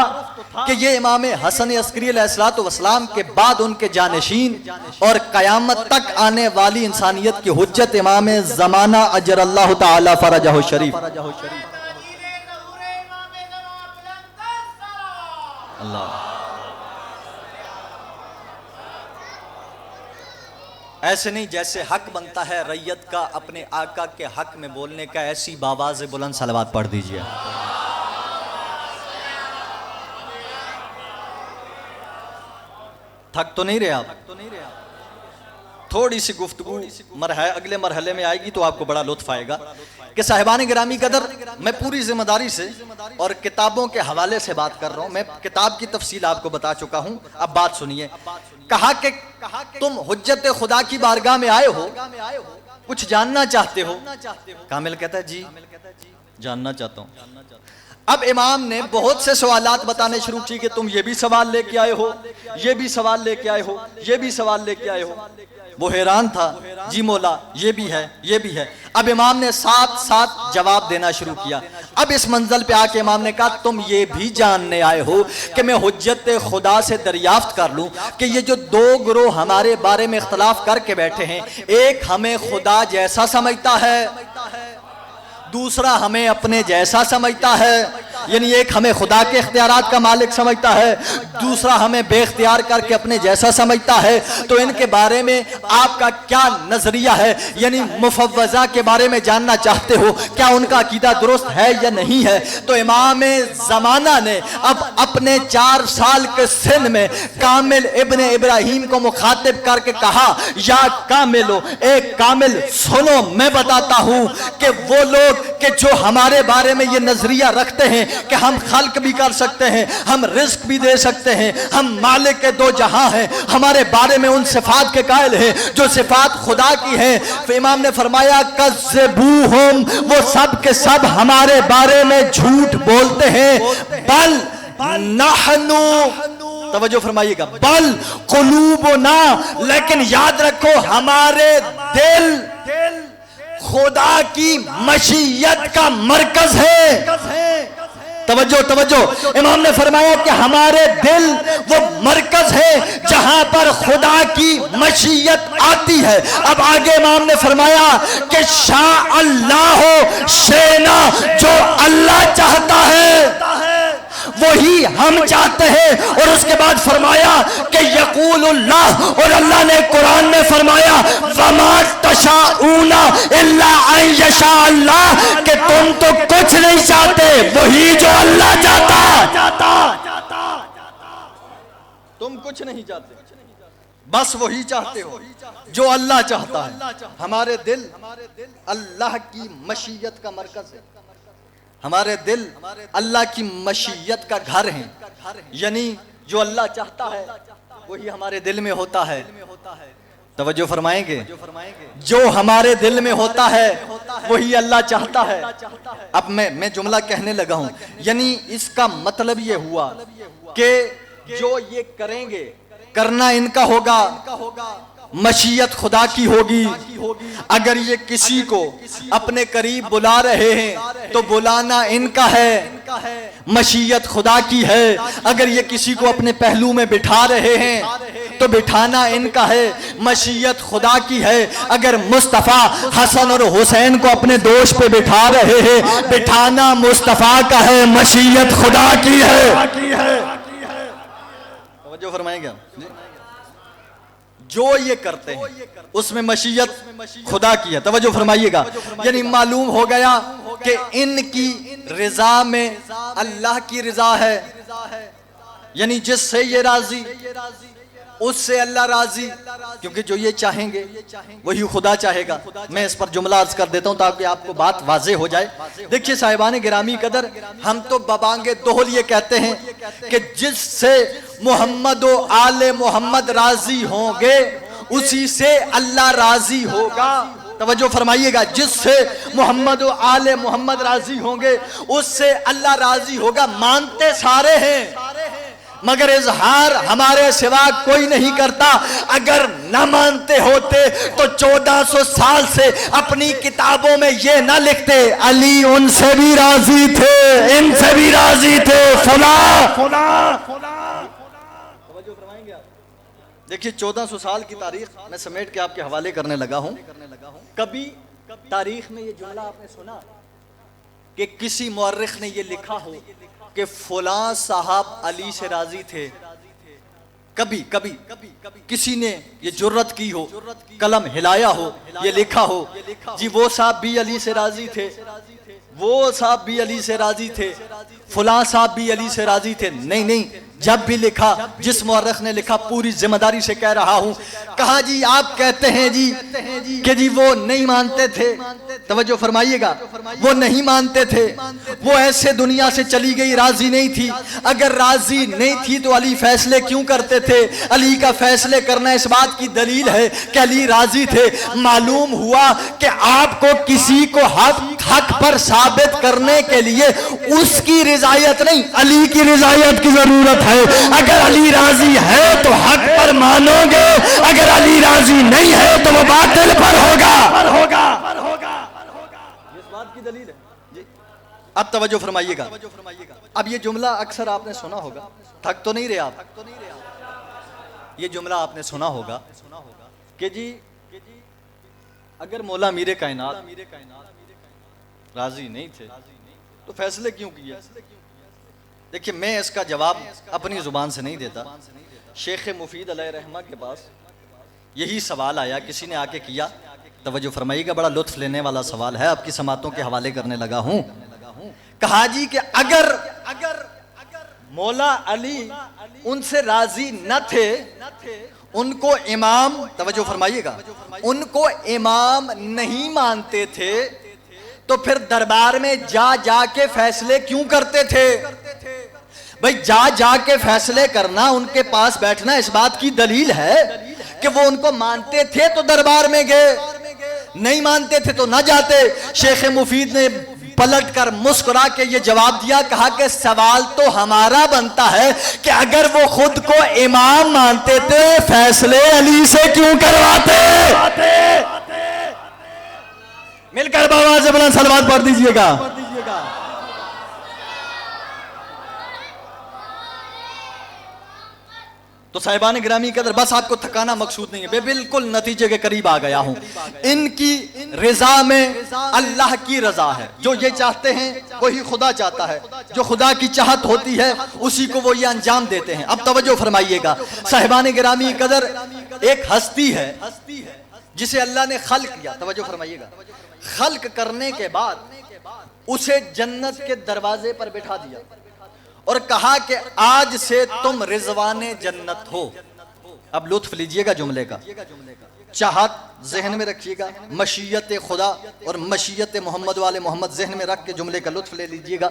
[SPEAKER 2] کہ یہ امام حسن عسکری علیہ السلام کے بعد ان کے جانشین اور قیامت تک آنے والی انسانیت کی حجت امام زمانہ اجر اللہ تعالی فرجہ الشریف اللہ۔ ایسے نہیں جیسے حق بنتا ہے ریت کا اپنے آقا کے حق میں بولنے کا، ایسی باواز بلند صلوات پڑھ دیجئے۔ تھک تو نہیں رہے آپ؟ تھوڑی سی گفتگو اگلے مرحلے میں آئے گی تو آپ کو بڑا لطف آئے گا کہ صاحبان گرامی قدر، میں پوری ذمہ داری سے اور کتابوں کے حوالے سے بات کر رہا ہوں۔ میں کتاب کی تفصیل آپ کو بتا چکا ہوں، اب بات سنیے۔ کہا کہ تم حجت خدا کی بارگاہ میں آئے ہو، کچھ جاننا چاہتے ہو؟ کامل کہتا ہے جی جاننا چاہتا ہوں۔ اب امام نے بہت سے سوالات بتانے شروع کی کہ تم یہ بھی سوال لے کے آئے ہو، یہ بھی سوال لے کے آئے ہو، یہ بھی سوال لے کے آئے ہو۔ وہ حیران تھا، جی مولا یہ بھی ہے، یہ بھی ہے۔ اب امام نے ساتھ جواب دینا شروع کیا۔ اب اس منزل پہ آ کے امام نے کہا تم یہ بھی جاننے آئے ہو کہ میں حجت خدا سے دریافت کر لوں کہ یہ جو 2 گروہ ہمارے بارے میں اختلاف کر کے بیٹھے ہیں، ایک ہمیں خدا جیسا سمجھتا ہے، دوسرا ہمیں اپنے جیسا سمجھتا ہے، یعنی ایک ہمیں خدا کے اختیارات کا مالک سمجھتا ہے، دوسرا ہمیں بے اختیار کر کے اپنے جیسا سمجھتا ہے، تو ان کے بارے میں آپ کا کیا نظریہ ہے؟ یعنی مفوضہ کے بارے میں جاننا چاہتے ہو، کیا ان کا عقیدہ درست ہے یا نہیں ہے؟ تو امام زمانہ نے اب اپنے 4 سال کے سن میں کامل ابن ابراہیم کو مخاطب کر کے کہا، یا کاملو، ایک کامل سنو، میں بتاتا ہوں کہ وہ لوگ کہ جو ہمارے بارے میں یہ نظریہ رکھتے ہیں کہ ہم خلق بھی کر سکتے ہیں، ہم رزق بھی دے سکتے ہیں، ہم مالک کے 2 جہاں ہیں، ہمارے بارے میں ان صفات کے قائل ہیں جو صفات خدا کی ہیں، امام نے فرمایا کذبوہم، وہ سب کے سب ہمارے بارے میں جھوٹ بولتے ہیں، بل نحنو، توجہ فرمائیے گا، بل قلوبنا، لیکن یاد رکھو ہمارے دل خدا کی مشیت کا مرکز ہے۔ توجہ، امام نے فرمایا کہ ہمارے دل وہ مرکز ہے جہاں پر خدا کی مشیت آتی ہے۔ اب آگے امام نے فرمایا کہ شاء اللہ شینا، جو اللہ چاہتا ہے وہی ہم چاہتے ہیں، اور اس کے بعد فرمایا کہ یقول اللہ، اور اللہ نے قرآن میں فرمایا وما تشاءون الا ان یشاء اللہ، کہ تم تو کچھ نہیں چاہتے وہی جو اللہ چاہتا، تم کچھ نہیں چاہتے بس وہی چاہتے ہو جو اللہ چاہتا ہے۔ ہمارے دل اللہ کی مشیت کا مرکز ہے، ہمارے دل اللہ کی مشیت کا گھر ہیں، یعنی جو اللہ چاہتا ہے وہی ہمارے دل میں ہوتا ہے۔ توجہ فرمائیں گے، جو ہمارے دل میں ہوتا ہے وہی اللہ چاہتا ہے۔ اب میں جملہ کہنے لگا ہوں، یعنی اس کا مطلب یہ ہوا کہ جو یہ کریں گے، کرنا ان کا ہوگا، مشیت خدا کی ہوگی۔ اگر یہ کسی کو اپنے قریب بلا رہے ہیں تو بلانا ان کا ہے، مشیت خدا کی ہے۔ اگر یہ کسی کو اپنے پہلو میں بٹھا رہے ہیں تو بٹھانا ان کا ہے، مشیت خدا کی ہے۔ اگر مصطفیٰ حسن اور حسین کو اپنے دوش پہ بٹھا رہے ہیں، بٹھانا مصطفیٰ کا ہے، مشیت خدا کی ہے۔ توجہ فرمائیں گے، جو یہ کرتے ہیں اس میں مشیت خدا کی ہے۔ توجہ فرمائیے گا، یعنی معلوم ہو گیا کہ ان کی رضا میں اللہ کی رضا ہے، یعنی جس سے یہ راضی اس سے اللہ راضی، کیونکہ جو یہ چاہیں گے وہی خدا چاہے گا۔ میں اس پر جملہ عرض کر دیتا ہوں تاکہ آپ کو بات واضح ہو جائے۔ دیکھیے صاحبان گرامی قدر، ہم تو ببانگ دہل یہ کہتے ہیں کہ جس سے محمد و آل محمد راضی ہوں گے اسی سے اللہ راضی ہوگا۔ توجہ فرمائیے گا، جس سے محمد و آل محمد راضی ہوں گے اس سے اللہ راضی ہوگا. مانتے سارے ہیں مگر اظہار ہمارے سوا کوئی نہیں کرتا. اگر نہ مانتے ہوتے تو 1400 سال سے اپنی کتابوں میں یہ نہ لکھتے علی ان سے بھی راضی تھے، ان سے بھی راضی تھے، دیکھیے 1400 سال کی تاریخ میں سمیٹ کے آپ کے حوالے کرنے لگا ہوں. کبھی تاریخ میں یہ جملہ آپ نے سنا کہ کسی مورخ نے یہ لکھا ہو کہ فلاں صاحب علی سے راضی تھے؟ کبھی کسی نے یہ جرت کی ہو، قلم ہلایا ہو، یہ لکھا ہو جی وہ صاحب بھی علی سے راضی تھے، وہ صاحب بھی علی سے راضی تھے، فلاں صاحب بھی علی سے راضی تھے؟ نہیں. جب بھی لکھا، جس مورخ نے لکھا، پوری ذمہ داری سے کہہ رہا ہوں، کہا جی آپ کہتے ہیں جی کہ جی وہ نہیں مانتے تھے. توجہ فرمائیے گا، وہ نہیں مانتے تھے، وہ ایسے دنیا سے چلی گئی، راضی نہیں تھی. اگر راضی نہیں تھی تو علی فیصلے کیوں کرتے تھے؟ علی کا فیصلے کرنا اس بات کی دلیل ہے کہ علی راضی تھے. معلوم ہوا کہ آپ کو کسی کو حق پر ثابت کرنے کے لیے اس کی رضایت نہیں، علی کی رضایت کی ضرورت ہے. اگر علی راضی ہے تو حق پر مانو گے، اگر علی راضی نہیں ہے تو وہ باطل پر ہوگا. اس بات کی دلیل ہے. اب توجہ فرمائیے گا. اب یہ جملہ اکثر آپ نے سنا ہوگا، تھک تو نہیں رہے آپ؟ یہ جملہ آپ نے سنا ہوگا کہ جی اگر مولا میر کائنات راضی نہیں تھے تو فیصلے کیوں کیے؟ دیکھیے میں اس کا جواب اپنی زبان سے نہیں دیتا. شیخ مفید علیہ رحمہ کے پاس یہی سوال آیا، کسی نے آ کے کیا. توجہ فرمائیے گا، بڑا لطف لینے والا سوال ہے، آپ کی سماعتوں کے حوالے کرنے لگا ہوں. کہا جی کہ اگر مولا علی ان سے راضی نہ تھے، ان کو امام، توجہ فرمائیے گا، ان کو امام نہیں مانتے تھے تو پھر دربار میں جا کے فیصلے کیوں کرتے تھے؟ بھئی جا کے فیصلے کرنا، ان کے پاس بیٹھنا اس بات کی دلیل ہے کہ وہ ان کو مانتے تھے تو دربار میں گئے، نہیں مانتے تھے تو نہ جاتے. شیخ مفید نے پلٹ کر مسکرا کے یہ جواب دیا، کہا کہ سوال تو ہمارا بنتا ہے کہ اگر وہ خود کو امام مانتے تھے فیصلے علی سے کیوں کرواتے؟ مل کر بآواز بلند صلوات پڑھ دیجئے گا. تو صاحبان گرامی قدر، بس آپ کو تھکانا مقصود نہیں ہے، میں بالکل نتیجے کے قریب آ گیا ہوں. ان کی رضا میں اللہ کی رضا ہے. جو یہ چاہتے ہیں وہی خدا چاہتا ہے، جو خدا کی چاہت ہوتی ہے اسی کو وہ یہ انجام دیتے ہیں. اب توجہ فرمائیے گا صاحبان گرامی قدر، ایک ہستی ہے جسے اللہ نے خلق کیا. توجہ فرمائیے گا، خلق کرنے کے بعد اسے جنت کے دروازے پر بٹھا دیا اور کہا کہ آج سے تم رضوان جنت ہو. اب لطف لیجئے گا جملے کا، چاہت ذہن میں رکھیے گا، مشیت خدا اور مشیت محمد والے محمد ذہن میں رکھ کے جملے کا لطف لے لیجئے گا.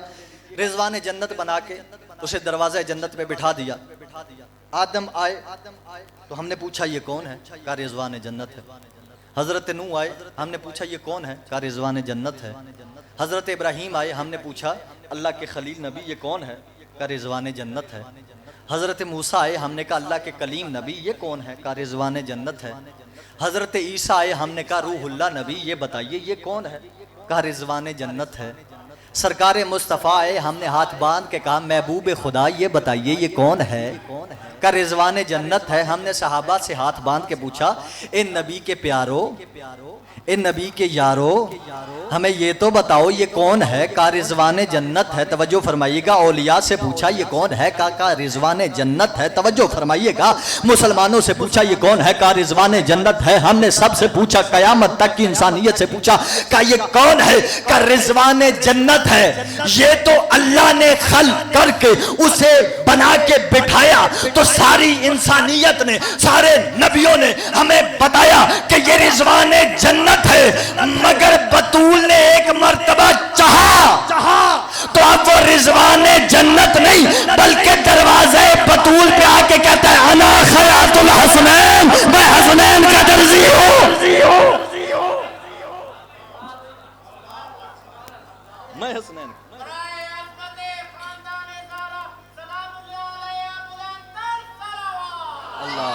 [SPEAKER 2] رضوان جنت بنا کے اسے دروازہ جنت پہ بٹھا دیا. آدم آئے تو ہم نے پوچھا یہ کون ہے؟ کہا رضوان جنت ہے. حضرت نوح آئے، ہم نے پوچھا یہ کون ہے؟ کہا رضوان جنت ہے. حضرت ابراہیم آئے، ہم نے پوچھا اللہ کے خلیل نبی یہ کون ہے؟ کہا رضوان جنت ہے. حضرت موسیٰ آئے، ہم نے کہا اللہ کے کلیم نبی یہ کون ہے؟ کہا رضوان جنت ہے. حضرت عیسیٰ آئے، ہم نے کہا روح اللہ نبی یہ بتائیے یہ کون ہے؟ کہا رضوان جنت ہے. سرکار مصطفیٰ آئے، ہم نے ہاتھ باندھ کے کہا محبوب خدا یہ بتائیے یہ کون ہے؟ کہا رضوان جنت ہے. ہم نے صحابہ سے ہاتھ باندھ کے پوچھا اے نبی کے پیارو، اے نبی کے یارو، ہمیں یہ تو بتاؤ یہ کون ہے؟ کہا رضوان جنت ہے. توجہ فرمائیے گا، اولیاء سے پوچھا یہ کون ہے؟ کہا رضوان جنت ہے. توجہ فرمائیے گا، مسلمانوں سے پوچھا یہ کون ہے؟ کہا رضوان جنت ہے. ہم نے سب سے پوچھا، قیامت تک کی انسانیت سے پوچھا، کہا یہ کون ہے؟ کہا رضوان جنت ہے. یہ تو اللہ نے خلق کر کے اسے بنا کے بٹھایا تو ساری انسانیت نے، سارے نبیوں نے ہمیں بتایا کہ یہ رضوان جنت ہے. مگر بطول نے ایک مرتبہ چاہا تو اب وہ رضوان جنت نہیں بلکہ دروازے بطول پہ آ کے کہتا ہے انا خیات الحسنین، میں حسنین کا درزی ہوں. اللہ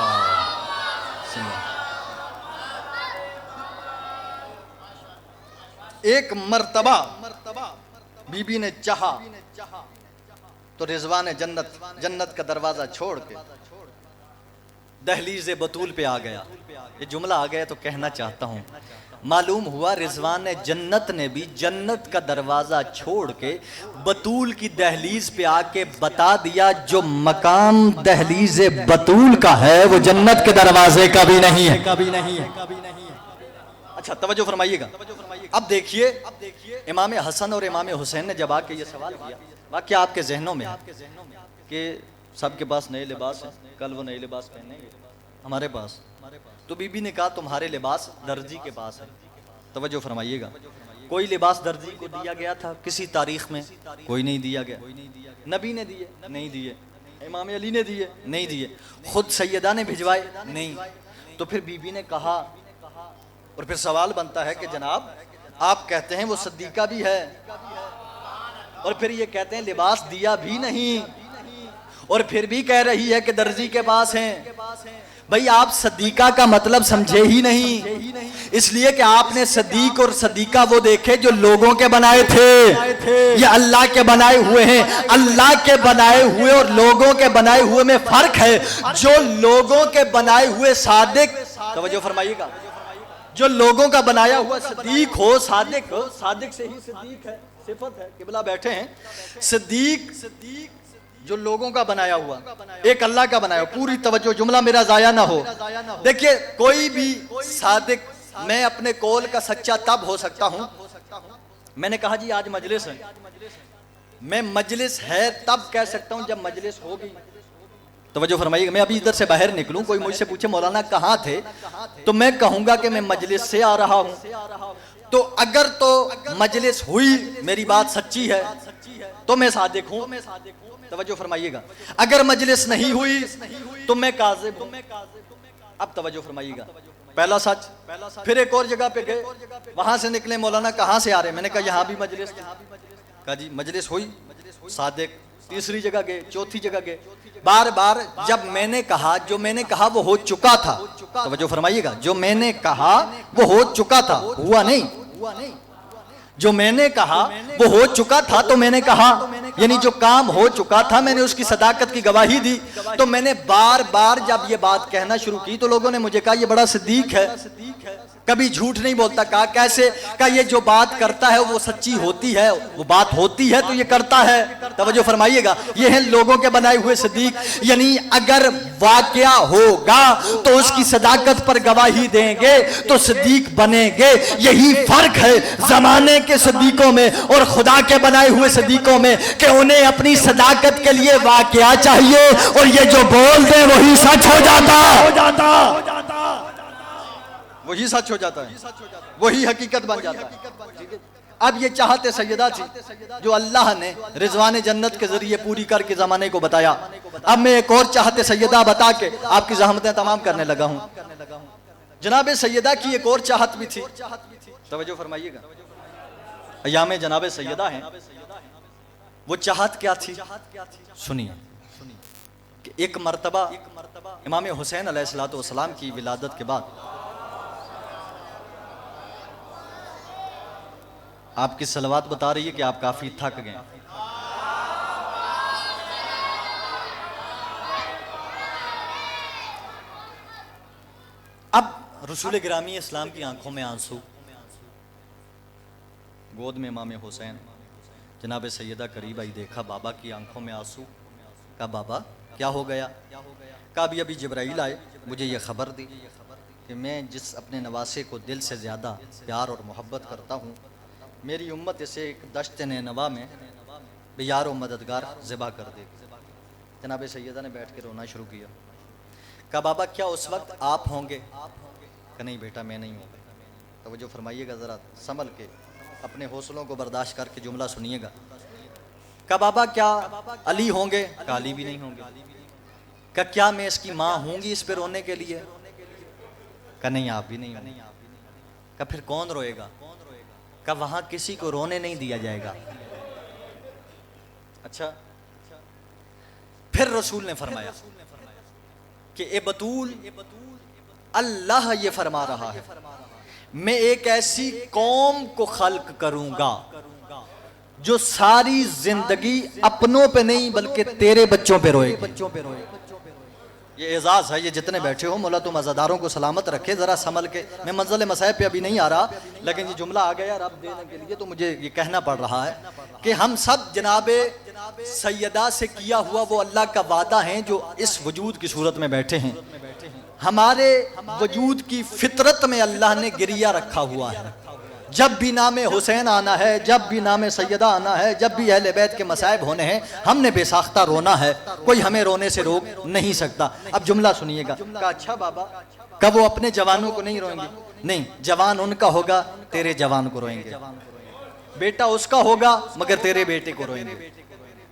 [SPEAKER 2] سنو، ایک مرتبہ بی بی نے چاہا تو رضوان جنت کا دروازہ چھوڑ کے دہلیز بطول پہ آ گیا. یہ جملہ آ گیا تو کہنا چاہتا ہوں، معلوم ہوا رضوان جنت نے بھی جنت کا دروازہ چھوڑ کے بطول کی دہلیز پہ آ کے بتا دیا جو مقام دہلیز بطول کا ہے وہ جنت کے دروازے کا بھی نہیں ہے. اچھا توجہ فرمائیے گا. اب دیکھیے امام حسن اور امام حسین نے جب آ کے یہ سوال کیا، واقعہ آپ کے ذہنوں میں کہ سب کے پاس نئے لباس ہیں، کل وہ نئے لباس پہنیں گے ہمارے پاس. تو بی بی نے کہا تمہارے لباس درزی کے پاس ہے. توجہ فرمائیے گا. کوئی لباس درزی کو دیا گیا تھا کسی تاریخ میں؟ کوئی نہیں دیا گیا. نبی نے دیے؟ نہیں دیے. امام علی نے دیے؟ نہیں دیے. خود سیدہ نے بھجوائے؟ نہیں. تو پھر بی بی نے کہا، اور پھر سوال بنتا ہے کہ جناب آپ کہتے ہیں وہ صدیقہ بھی ہے اور پھر یہ کہتے ہیں لباس دیا بھی نہیں اور پھر بھی کہہ رہی ہے کہ درزی کے پاس ہیں. بھئی آپ صدیقہ کا مطلب سمجھے ہی نہیں، اس لیے کہ آپ نے صدیق اور صدیقہ وہ دیکھے جو لوگوں کے بنائے تھے، یہ اللہ کے بنائے ہوئے ہیں. اللہ کے بنائے ہوئے اور لوگوں کے بنائے ہوئے میں فرق ہے. جو لوگوں کے بنائے ہوئے صادق، توجہ فرمائیے گا، جو لوگوں کا بنایا ہوا صدیق ہو، صادق ہو، صادق سے ہی صدیق ہے، صفت ہے. قبلہ بیٹھے ہیں. صدیق جو لوگوں کا بنایا ہوا، ایک اللہ کا بنایا ہوا. پوری توجہ، جملہ میرا ضائع نہ ہو. دیکھیے کوئی بھی صادق، میں اپنے قول کا سچا تب ہو سکتا ہوں. میں نے کہا جی آج مجلس ہے، میں مجلس ہے تب کہہ سکتا ہوں جب مجلس ہوگی. توجہ فرمائیے گا. میں ابھی ادھر سے باہر نکلوں، کوئی مجھ سے پوچھے مولانا کہاں تھے، تو میں کہوں گا کہ میں مجلس سے آ رہا ہوں. تو اگر تو مجلس ہوئی، میری بات سچی ہے تو میں صادق ہوں. توجہ فرمائیے گا. اگر مجلس نہیں ہوئی تو میں کاذب ہوں. اب توجہ فرمائیے گا. پہلا سچ. پھر ایک اور جگہ پہ گئے، وہاں سے نکلے، مولانا کہاں سے آ رہے ہیں؟ میں نے کہا یہاں بھی مجلس تھی. کہا جی مجلس ہوئی، صادق. تیسری جگہ گئے، چوتھی جگہ گئے. بار بار جب میں نے کہا، جو میں نے کہا وہ ہو چکا تھا. توجہ فرمائیے گا. جو میں نے کہا وہ ہو چکا تھا، ہوا نہیں. جو میں نے کہا وہ ہو چکا تھا تو میں نے کہا، یعنی جو کام ہو چکا تھا میں نے اس کی صداقت کی گواہی دی. تو میں نے بار بار جب یہ بات کہنا شروع کی تو لوگوں نے مجھے کہا یہ بڑا صدیق ہے، کبھی جھوٹ نہیں بولتا. کہا کیسے؟ کہا یہ جو بات کرتا ہے وہ سچی ہوتی ہے، وہ بات ہوتی ہے تو یہ کرتا ہے. توجہ فرمائیے گا. یہ ہیں لوگوں کے بنائے ہوئے صدیق. یعنی اگر واقعہ ہوگا تو اس کی صداقت پر گواہی دیں گے تو صدیق بنیں گے. یہی فرق ہے زمانے کے صدیقوں میں اور خدا کے بنائے ہوئے صدیقوں میں کہ انہیں اپنی صداقت کے لیے واقعہ چاہیے اور یہ جو بول دیں وہی سچ ہو جاتا، وہی سچ ہو جاتا ہے، وہی حقیقت بن جاتا ہے. اب یہ چاہت سیدہ تھی جو اللہ نے رضوان جنت کے ذریعے پوری کر کے زمانے کو بتایا. اب میں ایک اور چاہت سیدہ بتا کے آپ کی زحمتیں تمام کرنے لگا ہوں. جناب سیدہ کی ایک اور چاہت بھی تھی. توجہ فرمائیے گا. ایام جناب سیدہ ہیں. وہ چاہت کیا تھی سنیے کہ ایک مرتبہ امام حسین علیہ السلام کی ولادت کے بعد آپ کی صلوات بتا رہی ہے کہ آپ کافی تھک گئے. اب رسول گرامی اسلام کی آنکھوں میں آنسو، گود میں امام حسین. جناب سیدہ قریب آئی، دیکھا بابا کی آنکھوں میں آنسو. کہا بابا کیا ہو گیا؟ کہا ابھی جبرائیل آئے، مجھے یہ خبر دی کہ میں جس اپنے نواسے کو دل سے زیادہ پیار اور محبت کرتا ہوں، میری امت اسے ایک دشت نینوا میں بے یار و مددگار ذبح کر دے گی. جناب سیدہ نے بیٹھ کے رونا شروع کیا. کہا بابا کیا اس وقت آپ ہوں گے؟ کہ نہیں بیٹا میں نہیں ہوں. توجہ فرمائیے گا، ذرا سنبھل کے اپنے حوصلوں کو برداشت کر کے جملہ سنیے گا. کہا بابا کیا علی ہوں گے؟ کہا علی بھی نہیں ہوں گے. کہا کیا میں اس کی ماں ہوں گی اس پہ رونے کے لیے؟ کہا نہیں آپ بھی نہیں ہوں گے. کہا پھر کون روئے گا؟ کہا وہاں کسی کو رونے نہیں دیا جائے گا. اچھا. پھر رسول نے فرمایا کہ اے بطول، اللہ یہ فرما رہا ہے میں ایک ایسی قوم کو خلق کروں گا جو ساری زندگی اپنوں پہ نہیں بلکہ تیرے بچوں پہ روئے گی۔ یہ اعزاز ہے، یہ جتنے بیٹھے ہو مولا تم عزاداروں کو سلامت رکھے۔ ذرا سنبھل کے، میں منزل مسائب پہ ابھی نہیں آ رہا، لیکن یہ جملہ آ گیا رب دینے کے لیے تو مجھے یہ کہنا پڑ رہا ہے کہ ہم سب جناب سیدہ سے کیا ہوا وہ اللہ کا وعدہ ہیں جو اس وجود کی صورت میں بیٹھے ہیں۔ ہمارے وجود کی فطرت میں اللہ نے گریہ رکھا ہوا ہے۔ جب بھی نام حسین آنا ہے، جب بھی نام سیدہ آنا ہے، جب بھی اہل بیت کے مصائب ہونے ہیں، ہم نے بے ساختہ رونا ہے، کوئی ہمیں رونے سے روک نہیں سکتا۔ اب جملہ سنیے گا، کہا اچھا بابا کب وہ اپنے جوانوں کو نہیں روئیں گے؟ نہیں، جوان ان کا ہوگا تیرے جوان کو روئیں گے، بیٹا اس کا ہوگا مگر تیرے بیٹے کو روئیں گے،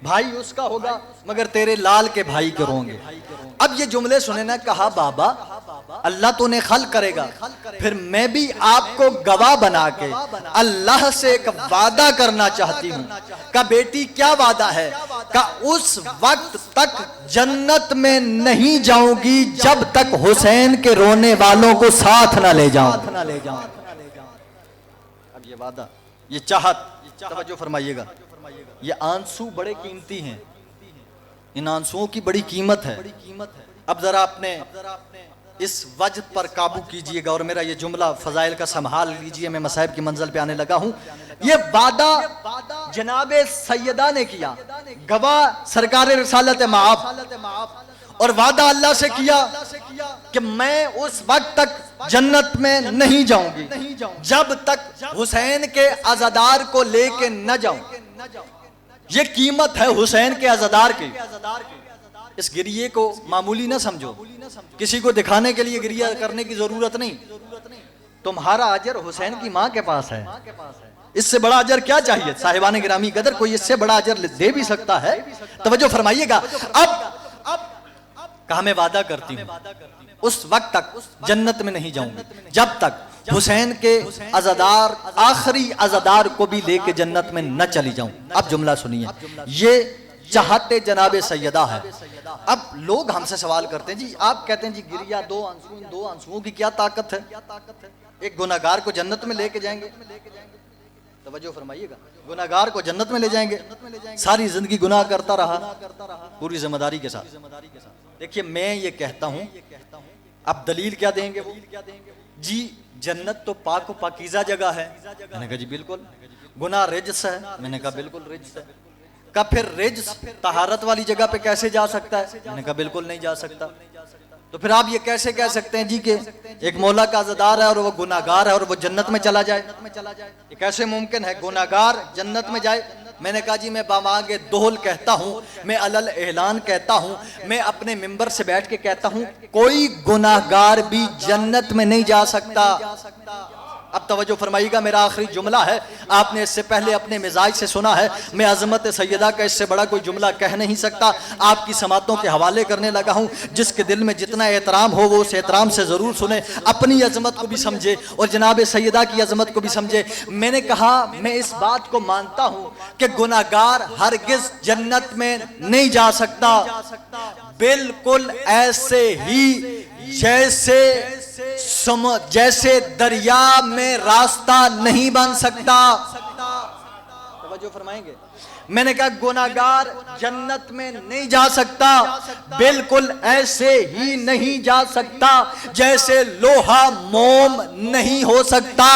[SPEAKER 2] بھائی اس کا ہوگا مگر تیرے لال کے بھائی کو روئیں گے۔ اب یہ جملے سنے نا، کہا بابا اللہ تو نے خلق کرے گا، پھر میں بھی آپ کو گواہ بنا کے اللہ سے ایک وعدہ کرنا چاہتی ہوں۔ کہ بیٹی کیا وعدہ ہے؟ کہ اس وقت تک جنت میں نہیں جاؤں گی جب تک حسین کے رونے والوں کو ساتھ نہ لے جاؤں۔ اب یہ وعدہ، یہ چاہت، توجہ فرمائیے گا، یہ آنسو بڑے قیمتی ہیں، ان آنسوؤں کی بڑی قیمت ہے۔ اب ذرا اپنے اس وجد پر قابو کیجئے گا اور میرا یہ جملہ فضائل کا سنبھال لیجئے، میں مصائب کی منزل پہ آنے لگا ہوں۔ یہ وعدہ جناب سیدہ نے کیا، گواہ سرکار رسالت معاف، اور وعدہ اللہ سے کیا کہ میں اس وقت تک جنت میں نہیں جاؤں گی جب تک حسین کے عزادار کو لے کے نہ جاؤں۔ یہ قیمت ہے حسین کے عزادار کی۔ اس گریے کو معمولی نہ سمجھو، کسی کو دکھانے کے لیے گریہ کرنے کی ضرورت نہیں۔ تمہارا اجر حسین کی ماں کے پاس ہے، اس سے بڑا اجر کیا چاہیے؟ صاحبان گرامی قدر، کوئی اس سے بڑا اجر دے بھی سکتا ہے؟ توجہ فرمائیے گا۔ اب کہا میں وعدہ کرتی ہوں اس وقت تک جنت میں نہیں جاؤں گی جب تک حسین کے عزادار، آخری عزادار کو بھی لے کے جنت میں نہ چلی جاؤں۔ اب جملہ سنیے، یہ چاہتے جناب سیدہ ہے۔ اب لوگ ہم سے سوال کرتے ہیں، جی آپ کہتے ہیں جی گریہ دو آنسوؤں کی کیا طاقت ہے؟ ایک گناہگار کو جنت میں لے کے جائیں گے؟ توجہ فرمائیے گا، گناہگار کو جنت میں لے جائیں گے؟ ساری زندگی گناہ کرتا رہا پوری ذمہ داری کے ساتھ۔ دیکھیے میں یہ کہتا ہوں، اب دلیل کیا دیں گے وہ؟ جی جنت تو پاک و پاکیزہ جگہ ہے۔ میں نے کہا جی بالکل۔ گناہ رجس ہے؟ میں نے کہا بالکل رجس ہے۔ کہ پھر رجس طہارت والی جگہ پہ کیسے جا سکتا ہے؟ میں نے کہا بالکل نہیں جا سکتا۔ تو پھر آپ یہ کیسے کہہ سکتے ہیں جی کہ ایک مولا کا عزادار ہے اور وہ گناہگار ہے اور وہ جنت میں چلا جائے؟ یہ کیسے ممکن ہے گناہگار جنت میں جائے؟ میں نے کہا جی میں بامانگ دہل کہتا ہوں، میں علل اعلان کہتا ہوں، میں اپنے ممبر سے بیٹھ کے کہتا ہوں کوئی گناہگار بھی جنت میں نہیں جا سکتا۔ اب توجہ فرمائیے گا، میرا آخری جملہ ہے، آپ نے اس سے پہلے اپنے مزاج سے سنا ہے، میں عظمت سیدہ کا اس سے بڑا کوئی جملہ کہہ نہیں سکتا۔ آپ کی سماعتوں کے حوالے کرنے لگا ہوں، جس کے دل میں جتنا احترام ہو وہ اس احترام سے ضرور سنے، اپنی عظمت کو بھی سمجھے اور جناب سیدہ کی عظمت کو بھی سمجھے۔ میں نے کہا میں اس بات کو مانتا ہوں کہ گناہگار ہرگز جنت میں نہیں جا سکتا، بالکل ایسے ہی جیسے دریا میں راستہ نہیں بن سکتا۔ توجہ فرمائیں گے، میں نے کہا گناہگار جنت میں نہیں جا سکتا، بالکل ایسے ہی نہیں جا سکتا جیسے لوہا موم نہیں ہو سکتا۔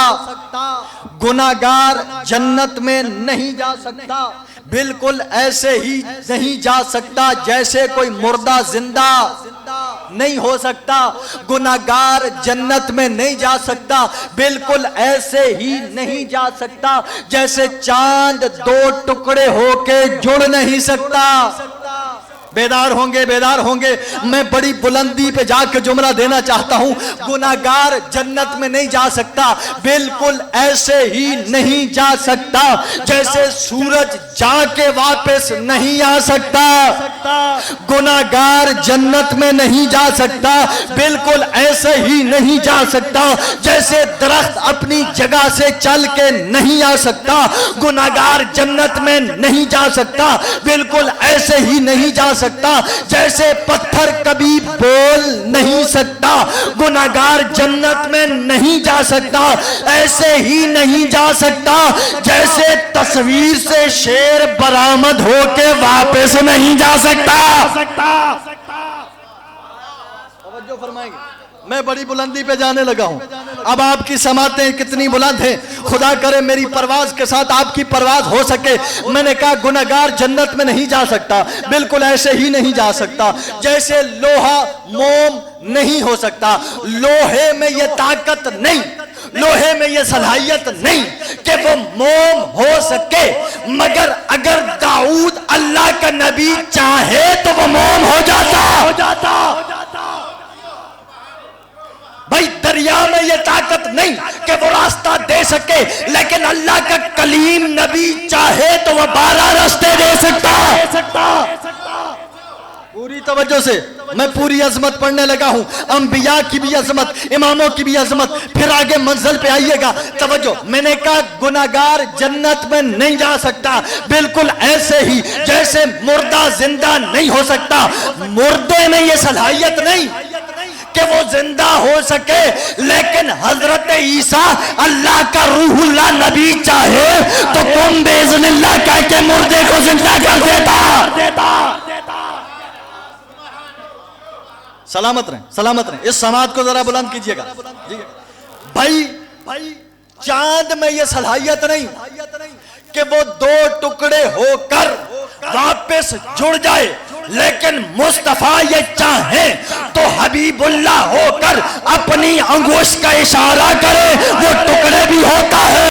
[SPEAKER 2] گناہگار جنت میں نہیں جا سکتا، بالکل ایسے ہی نہیں جا سکتا جیسے کوئی مردہ زندہ نہیں ہو سکتا۔ گناہگار جنت میں نہیں جا سکتا، بالکل ایسے ہی نہیں جا سکتا جیسے چاند دو ٹکڑے ہو کے جڑ نہیں سکتا۔ بیدار ہوں گے، بیدار ہوں گے، میں بڑی بلندی پہ جا کے جملہ دینا چاہتا ہوں، گناہگار جنت میں نہیں جا سکتا، بالکل ایسے ہی نہیں جا سکتا جیسے سورج جا کے واپس نہیں آ سکتا۔ گناہگار جنت میں نہیں جا سکتا، بالکل ایسے ہی نہیں جا سکتا جیسے درخت اپنی جگہ سے چل کے نہیں آ سکتا۔ گناہگار جنت میں نہیں جا سکتا، بالکل ایسے ہی نہیں جا
[SPEAKER 3] سکتا، جیسے پتھر کبھی بول نہیں سکتا، گناہگار جنت میں نہیں جا سکتا، ایسے ہی نہیں جا سکتا جیسے تصویر سے شیر برآمد ہو کے واپس نہیں جا سکتا۔
[SPEAKER 2] توجہ فرمائیں گے، میں بڑی بلندی پہ جانے لگا ہوں، اب آپ کی سماعتیں کتنی بلند ہیں، خدا کرے میری پرواز کے ساتھ آپ کی پرواز ہو سکے۔ میں نے کہا گناہگار جنت میں نہیں جا سکتا، بالکل ایسے ہی نہیں جا سکتا جیسے لوہا موم نہیں ہو سکتا۔ لوہے میں یہ طاقت نہیں، لوہے میں یہ صلاحیت نہیں کہ وہ موم ہو سکے، مگر اگر داؤد اللہ کا نبی چاہے تو وہ موم ہو جاتا۔ بھائی دریا میں یہ طاقت نہیں کہ وہ راستہ دے سکے، لیکن اللہ کا کلیم نبی چاہے تو وہ 12 راستے دے سکتا۔ پوری توجہ سے میں پوری عظمت پڑھنے لگا ہوں، انبیاء کی بھی عظمت، اماموں کی بھی عظمت، پھر آگے منزل پہ آئیے گا۔ توجہ، میں نے کہا گناہگار جنت میں نہیں جا سکتا، بالکل ایسے ہی جیسے مردہ زندہ نہیں ہو سکتا۔ مردے میں یہ صلاحیت نہیں کہ وہ زندہ ہو سکے، لیکن حضرت عیسیٰ اللہ کا روح اللہ نبی چاہے تو کن باذن اللہ کہہ کے مردے کو زندہ کر دیتا۔ سلامت رہیں، سلامت رہیں، اس سماعت کو ذرا بلند کیجئے گا۔ بھائی چاند میں یہ صلاحیت نہیں کہ وہ 2 ٹکڑے ہو کر واپس جڑ جائے، لیکن مصطفیٰ یہ چاہیں تو حبیب اللہ ہو کر اپنی انگوش کا اشارہ کرے وہ ٹکڑے بھی ہوتا ہے۔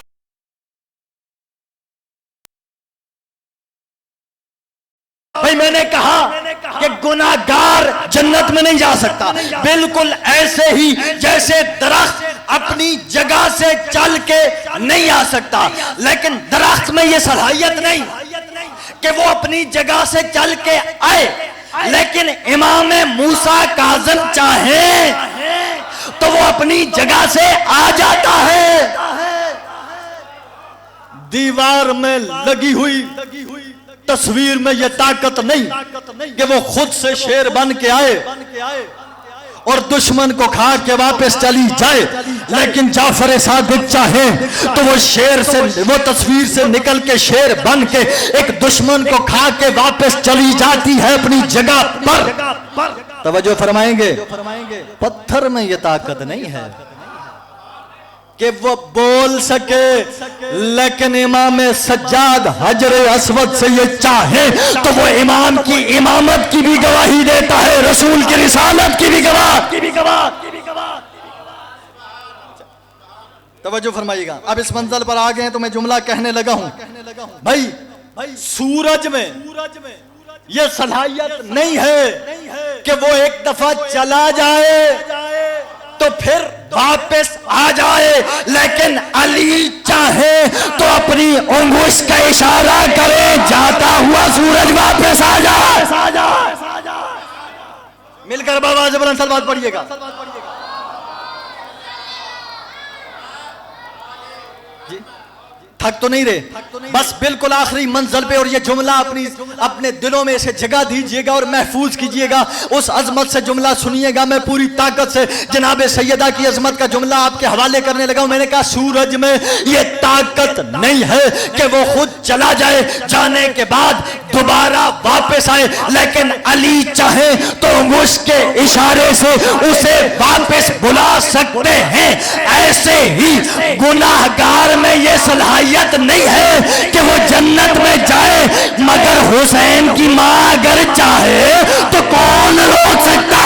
[SPEAKER 2] بھائی میں نے کہا کہ گناہگار جنت میں نہیں جا سکتا، بالکل ایسے ہی جیسے درخت اپنی جگہ سے چل کے نہیں آ سکتا، لیکن درخت میں یہ صلاحیت نہیں کہ وہ اپنی جگہ سے چل کے آئے، لیکن امام موسیٰ کاظم چاہیں تو وہ اپنی جگہ سے آ جاتا ہے۔ دیوار میں لگی ہوئی تصویر میں یہ طاقت نہیں کہ وہ خود سے شیر بن کے آئے اور دشمن کو کھا کے واپس چلی جائے، لیکن جعفر صادق چاہیں تو وہ شیر سے، وہ تصویر سے نکل کے شیر بن کے ایک دشمن کو کھا کے واپس چلی جاتی ہے اپنی جگہ پر۔ توجہ فرمائیں گے، پتھر میں یہ طاقت نہیں ہے کہ وہ بول سکے، لیکن امام سجاد حجر اسود سے یہ چاہے تو وہ امام کی امامت کی بھی گواہی دیتا ہے، رسول کی رسالت کی بھی گواہ۔ توجہ فرمائیے گا، اب اس منزل پر آ گئے ہیں تو میں جملہ کہنے لگا ہوں۔ بھائی سورج میں یہ صلاحیت نہیں ہے کہ وہ ایک دفعہ چلا جائے تو پھر واپس آ جائے، لیکن علی چاہے تو اپنی انگوش کا اشارہ کرے، جاتا ہوا سورج واپس آ جائے۔ مل کر بابا بلند سلوات پڑھیے گا۔ تھک تو نہیں رہے، بس بالکل آخری منزل پہ، اور یہ جملہ اپنے دلوں میں اسے جگہ دیجئے گا اور محفوظ کیجئے گا، اس عظمت سے جملہ سنیے گا۔ میں پوری طاقت سے جناب سیدہ کی عظمت کا جملہ آپ کے حوالے کرنے لگا ہوں۔ میں نے کہا سورج میں یہ طاقت نہیں ہے کہ وہ خود چلا جائے، جانے کے بعد دوبارہ واپس آئے، لیکن علی چاہے تو انگوش کے اشارے سے اسے واپس بلا سکتے ہیں۔ ایسے ہی گناہگار میں یہ صلاحیت نہیں ہے کہ وہ جنت میں جائے، مگر حسین کی ماں اگر چاہے تو کون روک سکتا؟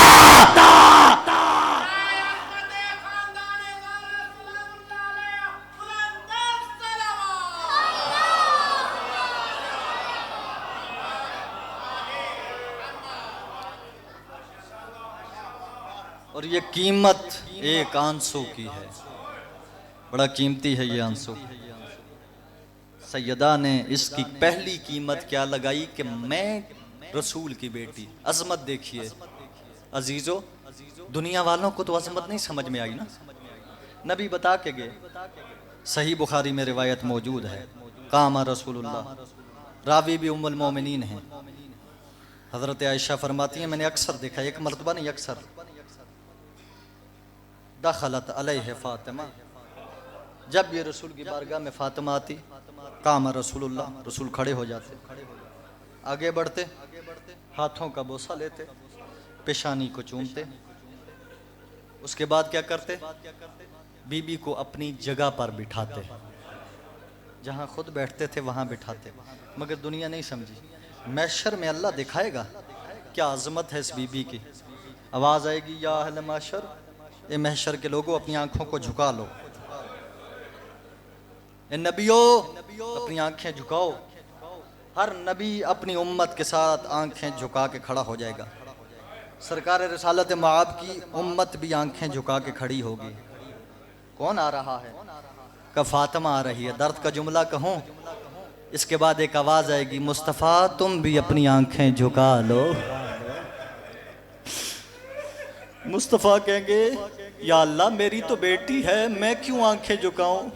[SPEAKER 2] اور یہ قیمت ایک آنسو کی ہے، بڑا قیمتی ہے یہ آنسو۔ سیدہ نے اس کی پہلی قیمت کیا لگائی کہ میں رسول کی بیٹی۔ عظمت دیکھیے عزیزو، دنیا والوں کو تو عظمت نہیں سمجھ میں آئی نا، نبی بتا کے گئے، صحیح بخاری میں روایت موجود ہے، قام رسول اللہ، راوی بھی ام المومنین ہیں، حضرت عائشہ فرماتی ہیں میں نے اکثر دیکھا، ایک مرتبہ نہیں اکثر، دخلت علیہ فاطمہ، جب یہ رسول کی بارگاہ میں فاطمہ آتی، قام رسول اللہ، رسول کھڑے ہو جاتے، آگے بڑھتے، ہاتھوں کا بوسہ لیتے، پیشانی کو چومتے، اس کے بعد کیا کرتے؟ بی بی کو اپنی جگہ پر بٹھاتے، جہاں خود بیٹھتے تھے وہاں بٹھاتے، مگر دنیا نہیں سمجھی۔ محشر میں اللہ دکھائے گا کیا عظمت ہے اس بی بی کی، آواز آئے گی یا اہل محشر، اے محشر کے لوگوں اپنی آنکھوں کو جھکا لو، اے نبیوں اپنی آنکھیں جھکاؤ۔ ہر نبی اپنی امت کے ساتھ آنکھیں جھکا کے کھڑا ہو جائے گا، سرکار رسالت معاب کی امت بھی آنکھیں جھکا کے کھڑی ہوگی۔ کون آ رہا ہے؟ کہ فاطمہ آ رہی ہے، درد کا جملہ کہوں، اس کے بعد ایک آواز آئے گی، مصطفیٰ تم بھی اپنی آنکھیں جھکا لو۔ مصطفیٰ کہیں گے یا اللہ میری تو بیٹی ہے، میں کیوں آنکھیں جھکاؤں؟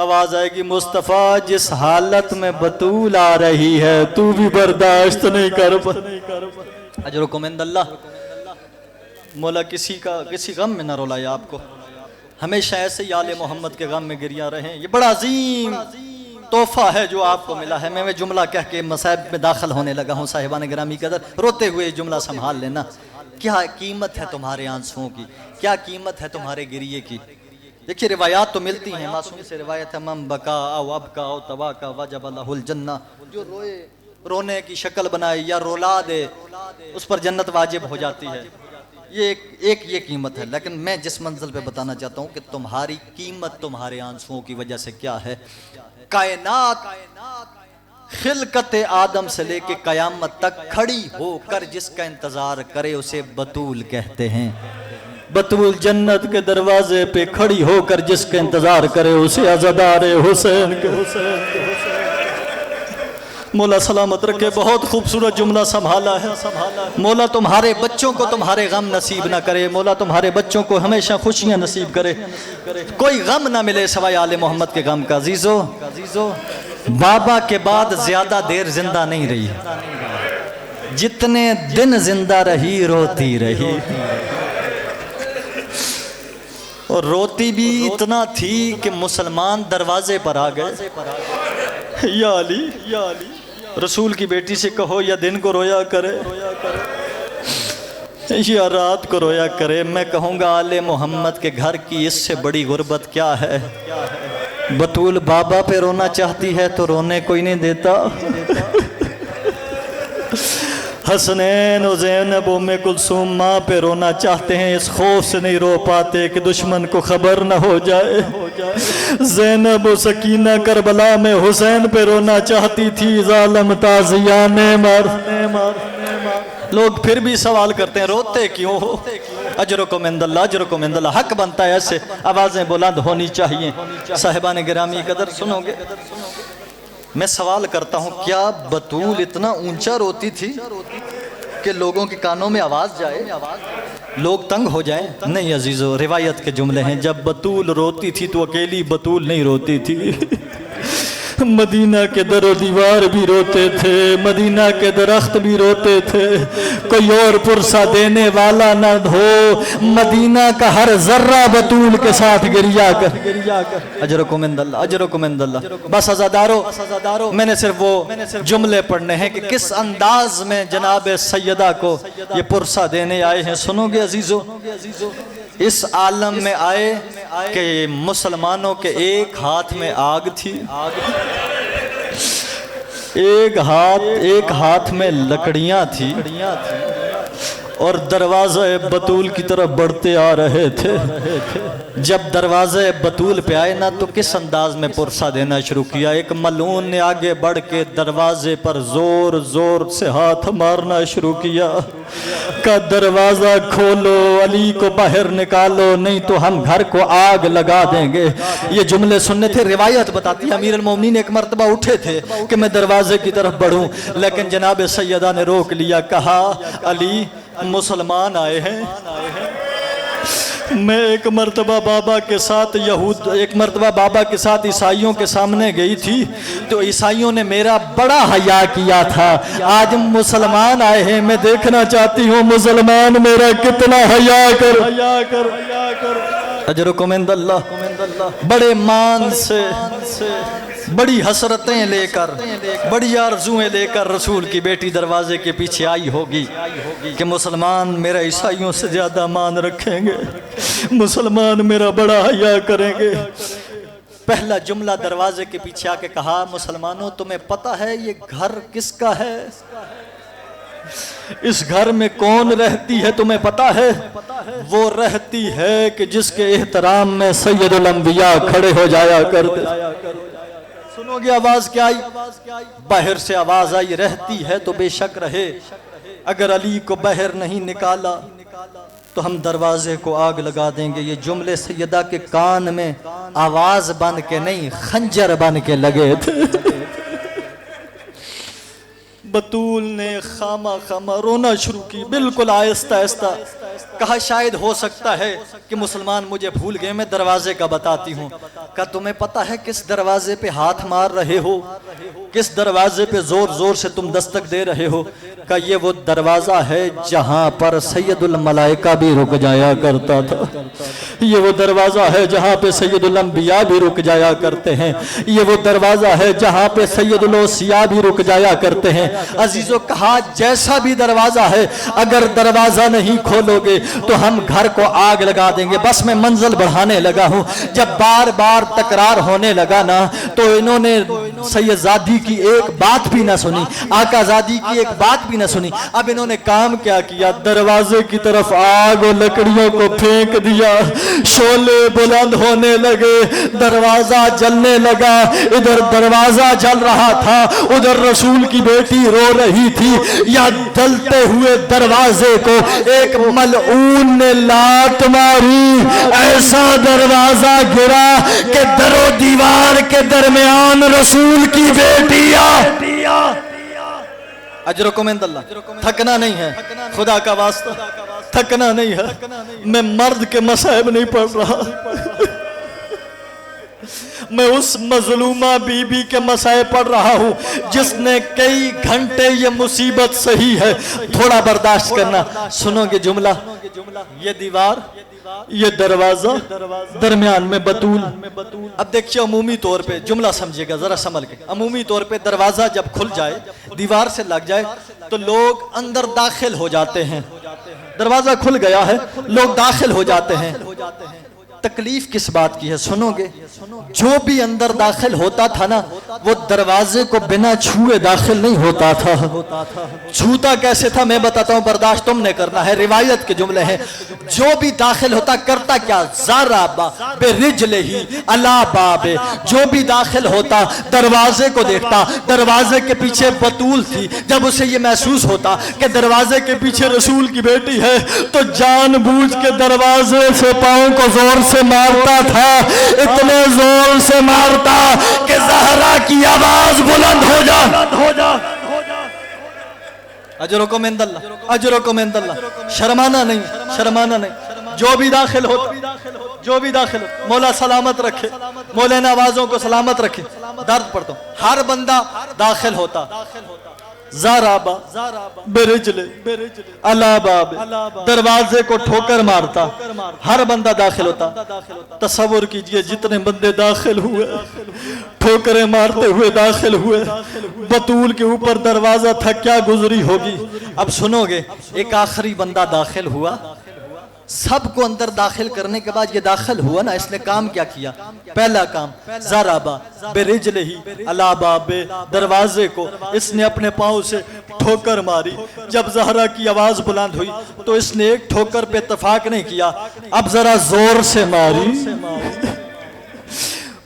[SPEAKER 2] آواز آئے گی، مصطفیٰ جس حالت میں بطول آ رہی ہے تو بھی برداشت نہیں کر پا۔ اجرکم عند اللہ۔ مولا کسی غم میں نہ رولائے آپ کو، ہمیشہ ایسے ہی آل محمد کے غم میں گریا رہیں۔ یہ بڑا عظیم تحفہ ہے جو آپ کو ملا ہے۔ میں جملہ کہہ کے مصائب میں داخل ہونے لگا ہوں، صاحبان گرامی قدر، روتے ہوئے جملہ سنبھال لینا۔ کیا قیمت ہے تمہارے آنسوؤں کی، کیا قیمت ہے تمہارے گریے کی۔ دیکھیے روایات تو ملتی ہیں، معصومی سے روایت ہے، من بکا او ابکا او تباکا وجب لہ الجنہ، جو روئے رونے کی شکل بنائے یا رولا دے اس پر جنت واجب ہو جاتی ہے۔ یہ قیمت ہے، لیکن میں جس منزل پہ بتانا چاہتا ہوں کہ تمہاری قیمت تمہارے آنسوؤں کی وجہ سے کیا ہے۔ کائنات خلقت آدم سے لے کے قیامت تک کھڑی ہو کر جس کا انتظار کرے اسے بطول کہتے ہیں۔ بطول جنت کے دروازے پہ کھڑی ہو کر جس کا انتظار کرے اسے عزادار حسین کے مولا سلامت رکھے۔ بہت خوبصورت جملہ سنبھالا ہے۔ مولا تمہارے بچوں کو تمہارے غم نصیب نہ کرے، مولا تمہارے بچوں کو ہمیشہ خوشیاں نصیب کرے، کوئی غم نہ ملے سوائے آل محمد کے غم کا۔ عزیزو بابا کے بعد زیادہ دیر زندہ نہیں رہی، جتنے دن زندہ رہی روتی رہی، اور روتی بھی اتنا تھی کہ مسلمان دروازے پر آ گئے۔ یا علی رسول کی بیٹی سے کہو یا دن کو رویا کرے یا رات کو رویا کرے، میں کہوں گا آل محمد کے گھر کی اس سے بڑی غربت کیا ہے۔ بطول بابا پہ رونا چاہتی ہے تو رونے کوئی نہیں دیتا۔ حسنین و زینب و ام کلثوم ماں پہ رونا چاہتے ہیں، اس خوف سے نہیں رو پاتے کہ دشمن کو خبر نہ ہو جائے۔ زینب و سکینہ کربلا میں حسین پہ رونا چاہتی تھی، ظالم تازیان مار۔ لوگ پھر بھی سوال کرتے ہیں روتے کیوں ہو؟ اجرکم عند اللہ، اجرکم عند اللہ۔ حق بنتا ہے ایسے آوازیں بلند ہونی چاہیے۔ صاحبان گرامی قدر سنو گے، میں سوال کرتا ہوں کیا بطول اتنا اونچا روتی تھی کہ لوگوں کے کانوں میں آواز جائے، لوگ تنگ ہو جائیں؟ نہیں عزیزو، روایت کے جملے ہیں، جب بطول روتی تھی تو اکیلی بطول نہیں روتی تھی، مدینہ کے در و دیوار بھی روتے تھے، مدینہ کے درخت بھی روتے تھے، کوئی اور پرسہ دینے والا نہ ہو، مدینہ کا ہر ذرہ بطول کے ساتھ گریا کر۔ اجرکم عند اللہ، اجرکم عند اللہ۔ بس عزادارو، میں نے صرف وہ جملے پڑھنے ہیں کہ کس انداز میں جناب سیدہ کو یہ پرسہ دینے آئے ہیں۔ سنو گے عزیزو، اس عالم میں آئے کہ مسلمانوں کے ایک ہاتھ میں آگ تھی، ایک ہاتھ میں لکڑیاں تھی، اور دروازہ بطول کی طرف بڑھتے آ رہے تھے۔ جب دروازہ بطول پہ آئے نا تو کس انداز میں پرسہ دینا شروع کیا۔ ایک ملعون نے آگے بڑھ کے دروازے پر زور زور سے ہاتھ مارنا شروع کیا، کہ دروازہ کھولو، علی کو باہر نکالو، نہیں تو ہم گھر کو آگ لگا دیں گے۔ یہ جملے سننے تھے، روایت بتاتی ہے امیر المومنین ایک مرتبہ اٹھے تھے کہ میں دروازے کی طرف بڑھوں، لیکن جناب سیدہ نے روک لیا، کہا علی مسلمان آئے ہیں، میں ایک مرتبہ بابا کے ساتھ عیسائیوں کے سامنے گئی تھی تو عیسائیوں نے میرا بڑا حیا کیا تھا. آج مسلمان آئے ہیں, میں دیکھنا چاہتی ہوں مسلمان میرا کتنا حیا کر. اجرکم عند اللہ. بڑے مان سے, بڑی حسرتیں لے کر, بڑی آرزویں لے کر رسول کی بیٹی دروازے کے پیچھے آئی ہوگی کہ مسلمان میرا عیسائیوں سے زیادہ مان رکھیں گے, مسلمان میرا بڑا حیا کریں گے. پہلا جملہ دروازے کے پیچھے آ کے کہا, مسلمانوں تمہیں پتہ ہے یہ گھر کس کا ہے؟ اس گھر میں کون رہتی ہے تمہیں پتہ ہے؟ وہ رہتی ہے کہ جس کے احترام میں سید الانبیاء کھڑے ہو جایا کرتے. سنو گے آواز کیا آئی؟ باہر سے آواز آئی, رہتی ہے تو بے شک رہے, اگر علی کو باہر نہیں نکالا تو ہم دروازے کو آگ لگا دیں گے. یہ جملے سیدہ کے کان میں آواز بن کے نہیں, خنجر بن کے لگے تھے. بطول نے خامہ رونا شروع کی, بالکل آہستہ آہستہ. کہا شاید ہو سکتا ہے کہ مسلمان مجھے بھول گئے, میں دروازے کا بتاتی ہوں. کہا تمہیں پتہ ہے کس دروازے پہ ہاتھ مار رہے ہو, کس دروازے پہ زور زور سے تم دستک دے رہے ہو؟ کہا یہ وہ دروازہ ہے جہاں پر سید الملائکہ بھی رک جایا کرتا تھا. یہ وہ دروازہ ہے جہاں پہ سید الانبیاء بھی رک جایا کرتے ہیں. یہ وہ دروازہ ہے جہاں پہ سید الاوصیاء بھی رک جایا کرتے ہیں. عزیزو کہا جیسا بھی دروازہ ہے, اگر دروازہ نہیں کھولو گے تو ہم گھر کو آگ لگا دیں گے. بس میں منزل بڑھانے لگا ہوں. جب بار بار تکرار ہونے لگا نا تو انہوں نے سید زادی کی ایک بات بھی نہ سنی, آقا زادی کی ایک بات بھی نہ سنی. اب انہوں نے کام کیا, دروازے کی طرف آگ و لکڑیوں کو پھینک دیا. شعلے بلند ہونے لگے, دروازہ جلنے لگا. ادھر دروازہ جل رہا تھا, ادھر رسول کی بیٹی رو رہی تھی. یا جلتے ہوئے دروازے کو ایک ملعون نے لات ماری, ایسا دروازہ گرا کہ در و دیوار کے درمیان رسول کی بیٹی اجرکم عند اللہ. تھکنا نہیں ہے, خدا کا واسطہ تھکنا نہیں ہے. میں مرد کے مصائب نہیں پڑھ رہا, میں اس مظلومہ بی بی کے مسائل پڑھ رہا ہوں جس نے کئی گھنٹے یہ مصیبت سہی ہے. تھوڑا برداشت کرنا. سنو گے جملہ, یہ دیوار, یہ دروازہ, درمیان میں بطول. اب دیکھیے عمومی طور پہ جملہ سمجھے گا ذرا سنبھل کے. عمومی طور پہ دروازہ جب کھل جائے, دیوار سے لگ جائے تو لوگ اندر داخل ہو جاتے ہیں. دروازہ کھل گیا ہے, لوگ داخل ہو جاتے ہیں. تکلیف کس بات کی ہے سنو گے؟ جو بھی اندر داخل ہوتا تھا نا وہ دروازے کو بنا چھوئے داخل نہیں ہوتا تھا. چھوتا کیسے تھا میں بتاتا ہوں, برداشت تم نے کرنا ہے, روایت کے جملے ہیں. جو بھی داخل ہوتا کرتا کیا, زارابا برجلہی علی باب. جو بھی داخل ہوتا دروازے کو دیکھتا, دروازے کے پیچھے بطول تھی. جب اسے یہ محسوس ہوتا کہ دروازے کے پیچھے رسول کی بیٹی ہے تو جان بوجھ کے دروازے سے پاؤں کو زور سے مارتا تھا, اتنے زور سے مارتا کہ زہرا کی آواز بلند ہو جا. اجرکم عند اللہ, اجرکم عند اللہ. شرمانا نہیں. جو بھی داخل ہوتا مولا سلامت رکھے, مولا نے آوازوں کو سلامت رکھے. درد پڑھتا ہوں. ہر بندہ داخل ہوتا, زارابا برجلے علی باب, دروازے کو ٹھوکر مارتا, ہر بندہ داخل ہوتا. تصور کیجئے جتنے بندے داخل ہوئے, ٹھوکریں مارتے ہوئے داخل ہوئے, بطول کے اوپر دروازہ تھا, کیا گزری ہوگی. اب سنو گے, ایک آخری بندہ داخل ہوا. سب کو اندر داخل کرنے کے بعد یہ داخل ہوا نا, اس نے کام کیا؟ پہلا کام زارابا برجلہی علی باب, دروازے کو اس نے اپنے پاؤں سے ٹھوکر ماری. جب زہرا کی آواز بلند ہوئی تو اس نے ایک ٹھوکر پہ اتفاق نہیں کیا, اب ذرا زور سے ماری.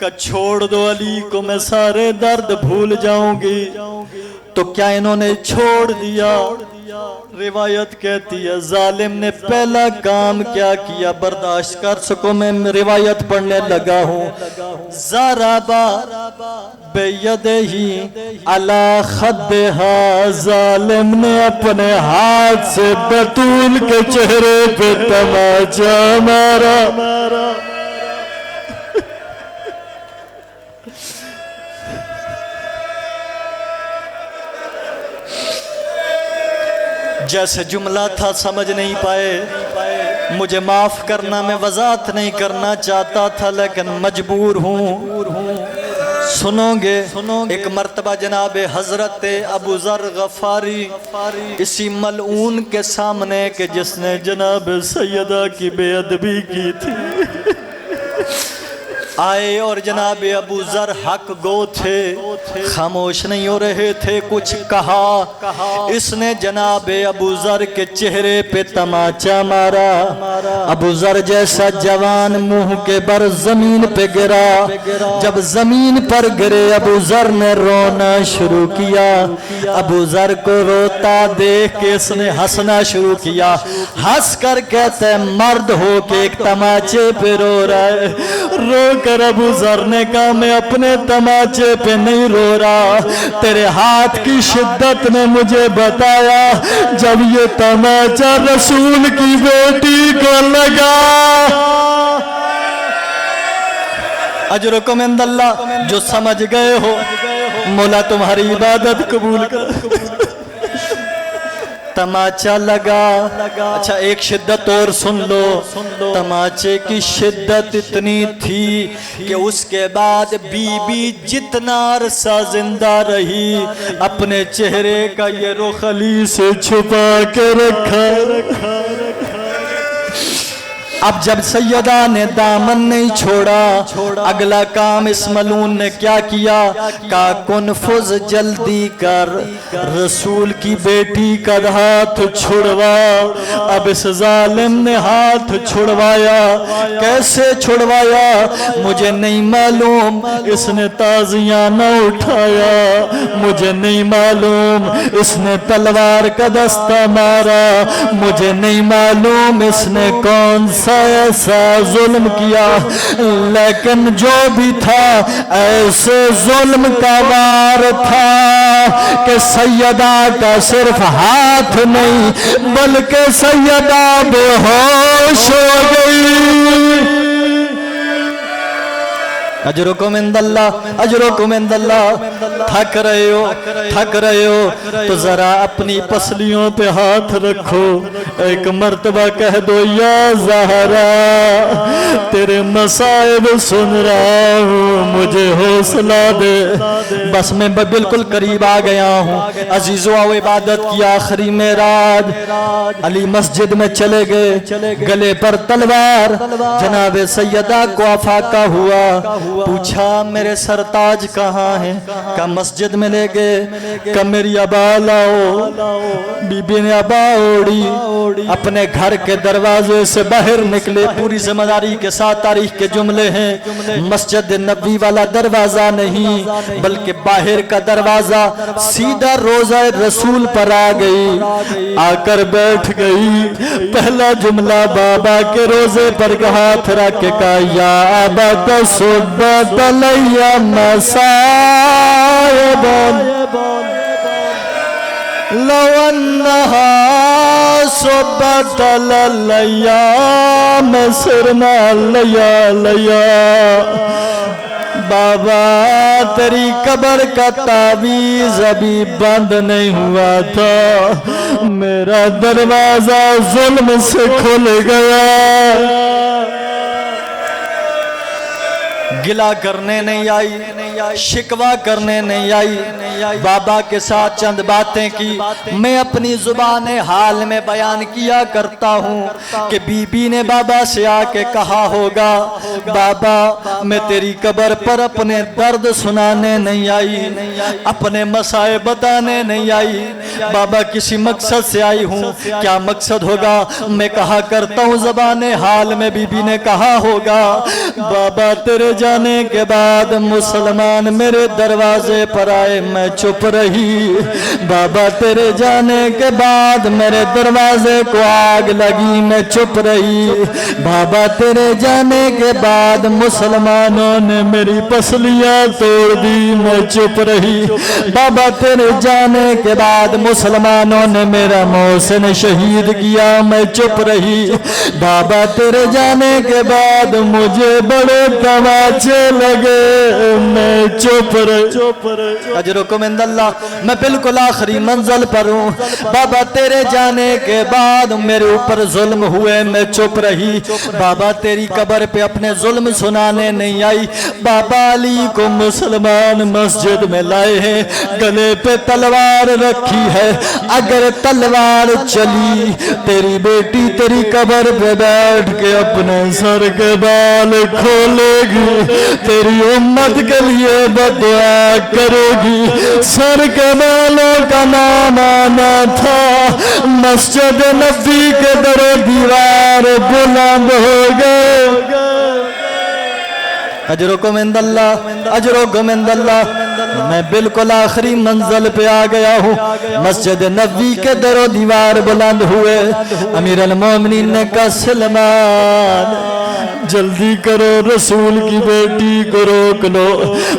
[SPEAKER 2] کہ چھوڑ دو علی کو میں سارے درد بھول جاؤں گی، تو کیا انہوں نے چھوڑ دیا؟ روایت کہتی ہے ظالم نے پہلا کام کیا کیا، برداشت کر سکو میں روایت پڑھنے لگا ہوں، ضربا بیدہی علی خدہا، ظالم نے اپنے ہاتھ سے بطول کے چہرے پہ تماچا مارا۔ جیسے جملہ تھا سمجھ نہیں پائے، مجھے معاف کرنا، میں وضاحت نہیں کرنا چاہتا تھا لیکن مجبور ہوں۔ سنو گے ایک مرتبہ جناب حضرت ابو ذر غفاری اسی ملعون کے سامنے کہ جس نے جناب سیدہ کی بے ادبی کی تھی آئے، اور جناب ابو ذر حق گو تھے، خاموش نہیں ہو رہے تھے، کچھ کہا۔ اس نے جناب ابو ذر کے چہرے پہ تماچا مارا۔ ابو ذر جیسا جوان منہ کے بر زمین پہ گرا۔ جب زمین پر گرے ابو ذر نے رونا شروع کیا۔ ابو ذر کو روتا دیکھ کے اس نے ہنسنا شروع کیا، ہنس کر کہتے مرد ہو کے ایک تماچے پہ رو رہا ہے۔ رو کر ابو ذر نے کہا میں اپنے تماچے پہ نہیں رو رہا، تیرے ہاتھ کی شدت نے مجھے بتایا جب یہ تماچا رسول کی بیٹی کو لگا۔ اجرکم عند اللہ، جو سمجھ گئے ہو مولا تمہاری عبادت قبول کر۔ تماچا لگا۔ اچھا ایک شدت اور سن لو، تماچے کی شدت اتنی تھی کہ اس کے بعد بی بی جتنا عرصہ زندہ رہی اپنے چہرے کا یہ رخ علی سے چھپا کے رکھا۔ اب جب سیدہ نے دامن نہیں چھوڑا، اگلا کام اس ملعون نے کیا کیا؟ کہا کنفذ جلدی کر، رسول کی بیٹی کا ہاتھ چھڑوا۔ اب اس ظالم نے ہاتھ چھڑوایا۔ کیسے چھڑوایا مجھے نہیں معلوم، اس نے تازیاں نہ اٹھایا، مجھے نہیں معلوم اس نے تلوار کا دستہ مارا، مجھے نہیں معلوم اس نے کون سا ایسا ظلم کیا، لیکن جو بھی تھا ایسے ظلم کا وار تھا کہ سیدہ کا صرف ہاتھ نہیں بلکہ سیدہ بے ہوش ہو گئی۔ اجرکم عند اللہ، اجرکم عند اللہ۔ تھک رہے ہو تو ذرا اپنی پسلیوں پہ ہاتھ رکھو، ایک مرتبہ کہہ دو یا زہرا تیرے مصائب سن رہا ہوں، مجھے حوصلہ دے۔ بس میں بالکل قریب آ گیا ہوں۔ عزیزو آؤ عبادت کی آخری معراج، علی مسجد میں چلے گئے، گلے پر تلوار، جناب سیدہ کو افاقہ ہوا، پوچھا میرے سرتاج کہاں ہیں؟ کہا مسجد میں لے گئے۔ کہا میری عبا لاؤ۔ بی بی نے عبا اوڑی، اپنے گھر کے دروازے سے باہر نکلے۔ پوری ذمہ داری کے ساتھ تاریخ کے جملے ہیں، مسجد نبوی والا دروازہ نہیں بلکہ باہر کا دروازہ، سیدھا روضہ رسول پر آ گئی، آ کر بیٹھ گئی۔ پہلا جملہ بابا کے روزے پر ہاتھ رکھ کے کہا یا ابا تصبت علی مصائب لو انہا صبت علی سرنا لیا۔ بابا تیری قبر کا تعویذ ابھی بند نہیں ہوا تھا، میرا دروازہ ظلم سے کھل گیا۔ گلا کرنے نہیں آئی، شکوہ کرنے نہیں آئی، بابا کے ساتھ چند باتیں کی۔ میں اپنی زبان حال میں بیان کیا کرتا ہوں کہ بی بی نے بابا سے آ کے کہا ہوگا بابا میں تیری قبر پر اپنے درد سنانے نہیں آئی، اپنے مسائب بتانے نہیں آئی، بابا کسی مقصد سے آئی ہوں۔ کیا مقصد ہوگا؟ میں کہا کرتا ہوں زبان حال میں بی بی نے کہا ہوگا بابا تیرے
[SPEAKER 3] جانے کے بعد مسلمان میرے دروازے پر آئے، میں چپ رہی۔ بابا تیرے جانے کے بعد میرے دروازے کو آگ لگی، میں چپ رہی۔ بابا تیرے جانے کے بعد مسلمانوں نے میری پسلیاں توڑ دی، میں چپ رہی۔ بابا تیرے جانے کے بعد مسلمانوں نے میرا محسن شہید کیا، میں چپ رہی۔ بابا تیرے جانے کے بعد مجھے بڑے تماچے لگے، میں چپ رہی۔ اجرکم عند اللہ، میں بالکل آخری منزل پر ہوں۔ بابا تیرے جانے کے بعد میرے اوپر ظلم ہوئے، میں چپ رہی۔ بابا تیری قبر پہ اپنے ظلم سنانے نہیں آئی۔ بابا علی کو مسلمان مسجد میں لائے ہیں، گلے پہ تلوار رکھی ہے، اگر تلوار چلی تیری بیٹی تیری قبر پہ بیٹھ کے اپنے سر کے بال کھولے گی، تیری امت کے لیے بدعا کرے گی۔ سر کے بالوں کا نام آنا تھا، مسجد نبی کے در دیوار بلند ہو گئے۔ اجرکم عند اللہ، اجرکم عند اللہ۔ میں بالکل آخری منزل پہ آ گیا ہوں، مسجد نبی کے در و دیوار بلند ہوئے۔ امیر المومنین نے کہا سلمان جلدی کرو، رسول کی بیٹی کو روک لو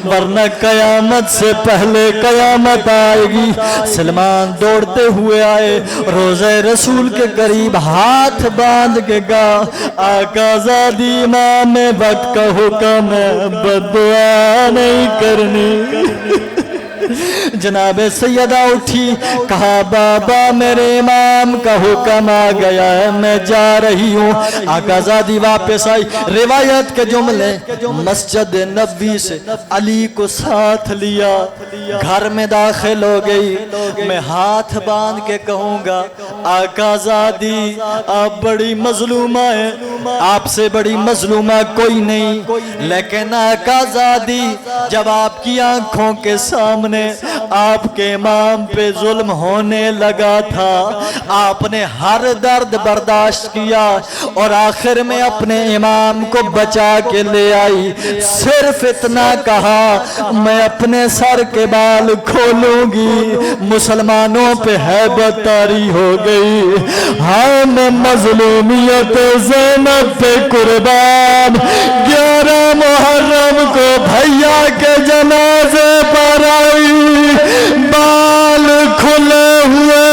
[SPEAKER 3] ورنہ قیامت سے پہلے قیامت آئے گی۔ سلمان دوڑتے ہوئے آئے، روضہ رسول کے قریب ہاتھ باندھ کے کہا آقا زادی امام وقت کا حکم ہے، بدعا نہیں کرنی۔ جناب سیدہ اٹھی، کہا بابا میرے امام کا حکم آ گیا ہے، میں جا رہی ہوں۔ آقا زادی واپس آئی، روایت کے جملے، مسجد نبوی سے علی کو ساتھ لیا، گھر میں داخل ہو گئی۔ میں ہاتھ باندھ کے کہوں گا آقا زادی آپ بڑی مظلومہ ہیں، آپ سے بڑی مظلومہ کوئی نہیں، لیکن آقا زادی جب آپ کی آنکھوں کے سامنے آپ کے امام پہ ظلم ہونے لگا تھا، آپ نے ہر درد برداشت کیا اور آخر میں اپنے امام کو بچا کے لے آئی۔ صرف اتنا کہا میں اپنے سر کے بال کھولوں گی، مسلمانوں پہ ہیبت طاری ہو گئی۔ ہاں میں مظلومیت زینب پہ قربان، 11 محرم کو بھیا کے جنازے پر آئی، بال کھلے ہوئے،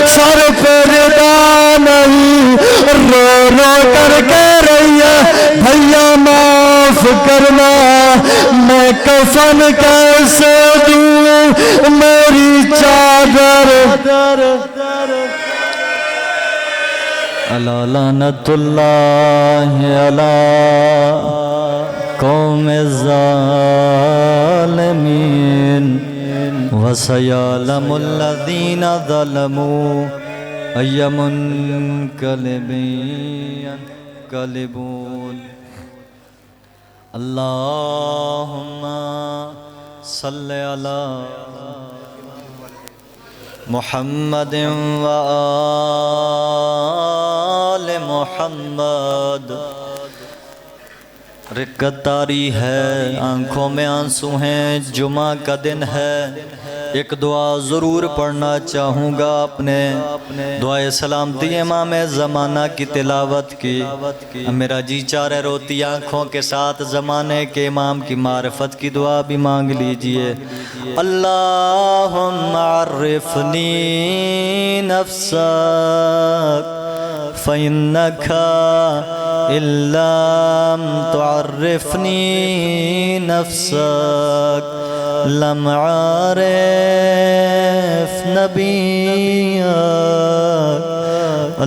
[SPEAKER 3] سر پہ ردا نہیں، رو رو کر کہہ رہی ہے بھیا معاف کرنا، میں کفن کیسے دوں میری چادر۔ الا لعنت اللہ علی قوم الظالمین وَسَيَعْلَمُ الَّذِينَ ظَلَمُوا أَيَّ مُنْقَلِبٍ يَنْقَلِبُونَ۔ اللہم صل علی محمد وآل محمد۔ رکت طاری ہے، آنکھوں میں آنسو ہیں، جمعہ کا دن ہے، ایک دعا ضرور پڑھنا چاہوں گا اپنے دعائے سلامتی امام زمانہ کی تلاوت کی۔ میرا جی چاہ رہے روتی آنکھوں کے ساتھ زمانے کے امام کی معرفت کی دعا بھی مانگ لیجئے۔ اللہم عرفنی نفسک فإنك إن لم تعرفني نفسك لم أعرف نبيك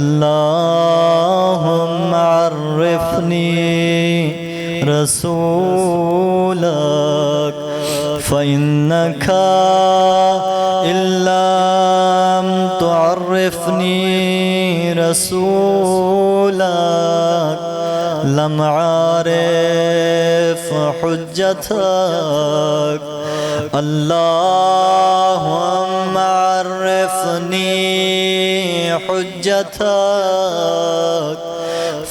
[SPEAKER 3] اللهم عرفني رسولك فإنك إن لم تعرفني رسولك لم أعرف حجتك اللهم عرفني حجتك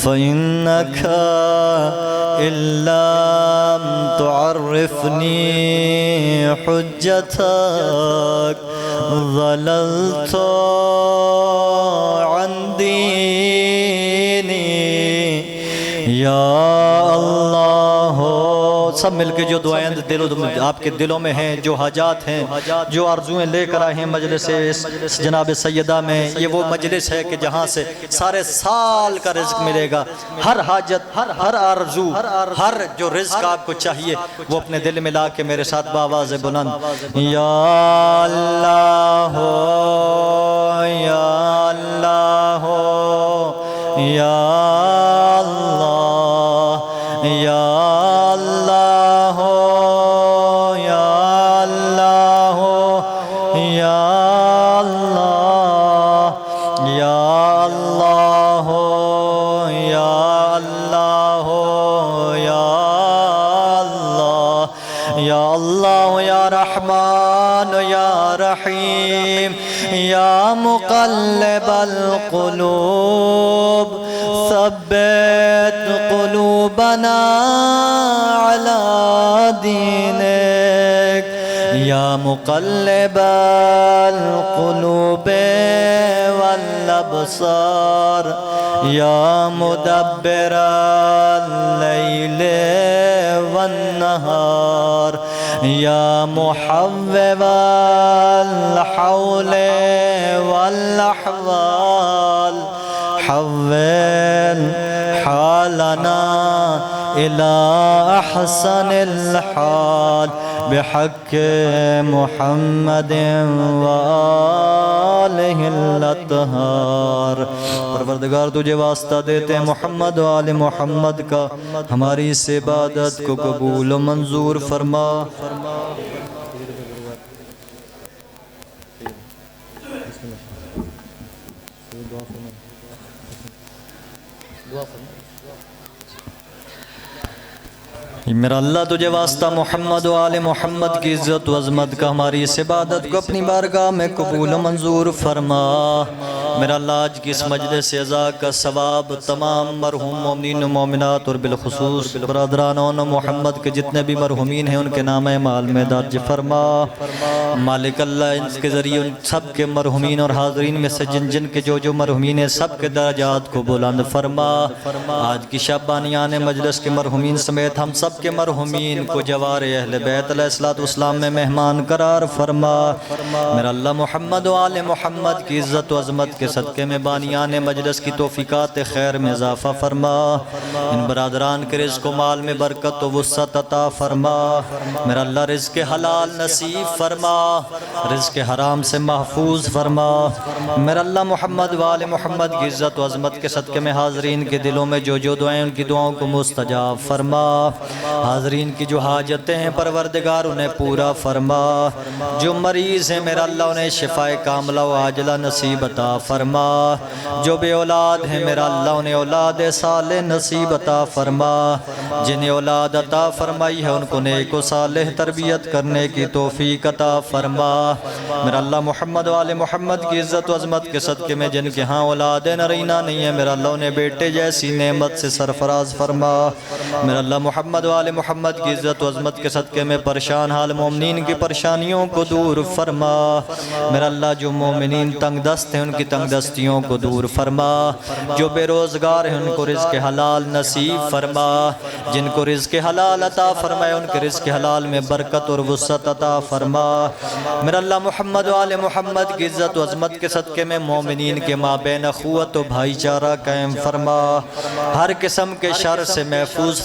[SPEAKER 3] فإنك إن لم
[SPEAKER 1] تعرفني حجتك ضللت عن ديني یا اللہ سب مل کے جو دعائیں آپ کے دلوں میں ہیں، جو حاجات ہیں، جو آرزویں لے کر آئے ہیں مجلس جناب سیدہ میں، یہ وہ مجلس ہے کہ جہاں سے سارے سال کا رزق ملے گا۔ ہر حاجت، ہر آرزو، ہر جو رزق آپ کو چاہیے وہ اپنے دل میں لا کے میرے ساتھ بآواز بلند یا اللہ یا اللہ یا یا اللہ یا اللہ یا اللہ یا اللہ یا اللہ یا اللہ یا اللہ یا رحمان یا رحیم یا مقلب القلوب ثبت قلوبنا على دينك يا مقلب القلوب والأبصار يا مدبر الليل والنهار يا محوب الحول والأحوال حول حالنا إلى أحسن الحال بحق محمد وآلہ الأطہار۔ پروردگار تجھے واسطہ دیتے ہیں محمد و آل محمد کا، ہماری اس عبادت کو قبول و منظور فرما۔ میرا اللہ تجھے واسطہ محمد و آل محمد کی عزت و عظمت کا، ہماری اس عبادت کو اپنی بارگاہ میں قبول و منظور فرما۔ میرا اللہ آج کی اس مجلس عزا کا ثواب تمام مرحوم مومنین و مومنات اور بالخصوص برادران و محمد کے جتنے بھی مرحومین ہیں ان کے نام اعمال میں درج فرما۔ مالک اللہ ان کے ذریعے ان سب کے مرحومین اور حاضرین میں سے جن جن کے جو مرحومین ہیں سب کے درجات کو بلند فرما۔ آج کی شابانیان مجلس کے مرحومین سمیت ہم سب کے مرحومین کو جوار اہل بیت علیہ السلام میں مہمان قرار فرما۔ میرا اللہ محمد و آل محمد کی عزت و عظمت کے صدقے میں بانیان مجلس کی توفیقات خیر میں اضافہ فرما۔ ان برادران کے رزق و مال میں برکت و وسعت عطا فرما۔ میرا اللہ رزق حلال نصیب فرما، رزق حرام سے محفوظ فرما۔ میرا اللہ محمد و آل محمد کی عزت و عظمت کے صدقے میں حاضرین کے دلوں میں جو دعائیں ان کی دعاؤں کو مستجاب فرما۔ حاضرین کی جو حاجتیں ہیں پروردگار انہیں پورا فرما۔ جو مریض ہیں میرا اللہ انہیں شفائے کاملہ و عاجلہ نصیب عطا فرما۔ جو بے اولاد ہیں میرا اللہ انہیں اولاد صالح نصیب عطا فرما۔ جنہیں اولاد عطا فرمائی ہے ان کو نیک و صالح تربیت کرنے کی توفیق عطا فرما۔ میرا اللہ محمد و آل محمد کی عزت و عظمت کے صدقے میں جن کے ہاں اولاد نرینہ نہیں ہے میرا اللہ انہیں بیٹے جیسی نعمت سے سرفراز فرما۔ میرا اللہ محمد و آل محمد کی عزت و عظمت کے صدقے میں پریشان حال مومنین کی پریشانیوں کو دور فرما۔ میرا اللہ جو مومنین تنگ دست ہیں ان کی تنگ دستیوں کو دور فرما۔ جو بے روزگار ہیں ان کو رزق حلال نصیب فرما۔ جن کو رزق حلال عطا فرمائے ان کے رزق حلال میں برکت اور وسعت عطا فرما۔ میرا اللہ محمد و آل محمد کی عزت و عظمت کے صدقے میں مومنین کے مابین اخوت و بھائی چارہ قائم فرما۔ ہر قسم کے شر سے محفوظ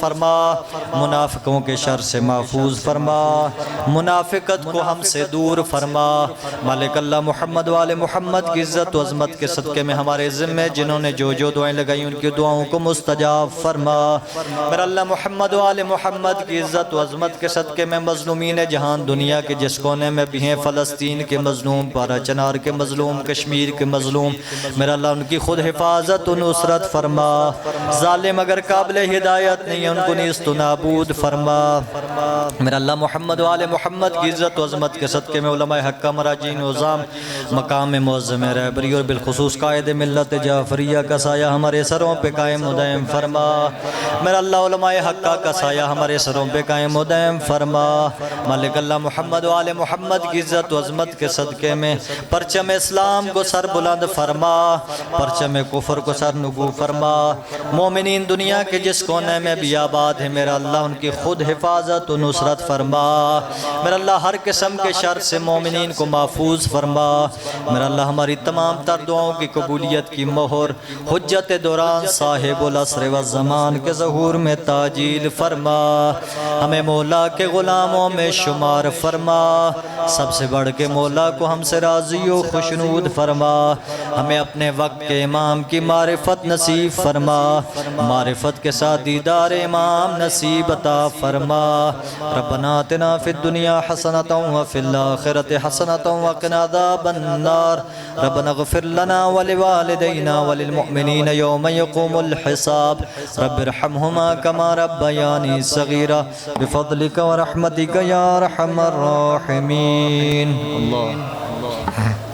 [SPEAKER 1] فرما، منافقوں کے شر سے محفوظ فرما، منافقت کو ہم سے دور فرما۔ مالک اللہ محمد و آل محمد کی عزت و عظمت کے صدقے میں ہمارے ذمہ جنہوں نے جو دعائیں لگائی ان کی دعاؤں کو مستجاب فرما۔ میرا اللہ محمد و آل محمد کی عزت و عظمت کے صدقے میں مظلومین جہان دنیا کے جس کونے میں بھی ہیں، فلسطین کے مظلوم، پارا چنار کے مظلوم، کشمیر کے مظلوم، میرا اللہ ان کی خود حفاظت و نصرت فرما۔ ظالم اگر قابل ہدایت نہیں ہے ان کو نیست و نابود فرما۔ میرا اللہ محمد و آل محمد کی عزت و عظمت کے صدقے میں علماء حق، مراجعین، عظام، مقام معظم رہ حیبری اور بالخصوص قائد ملت جعفریہ کا سایہ ہمارے سروں پہ قائم و دائم فرما۔ میرا اللہ علماء حقہ کا سایہ ہمارے سروں پہ قائم و دائم فرما۔ مالک اللہ محمد و آل محمد کی عزت و عظمت کے صدقے میں پرچم اسلام کو سر بلند فرما، پرچم کفر کو سر نگو فرما۔ مومنین دنیا کے جس کونے میں بھی آباد ہیں میرا اللہ ان کی خود حفاظت و نصرت فرما۔ میرا اللہ ہر قسم کے شر سے مومنین کو محفوظ فرما۔ میرا اللہ ہماری تمام تر دعاؤں کی قبولیت کی مہر حجت دوران صاحب العصر والزمان کے ظہور میں تاجیل فرما۔ ہمیں مولا کے غلاموں میں شمار فرما، سب سے بڑھ کے مولا کو ہم سے راضی و خوشنود فرما۔ ہمیں اپنے وقت کے امام کی معرفت نصیب فرما، معرفت کے ساتھ دیدار امام نصیب عطا فرما۔ ربنا آتنا فی الدنیا حسنۃ وفی الآخرۃ حسنۃ وقنا عذاب النار۔ ربنا اغفر لنا ولوالدینا وللمؤمنین یوم یقوم الحساب۔ رب ارحمہما کما ربیانی صغیرا بفضلک ورحمتک یا ارحم الراحمین۔ اللہ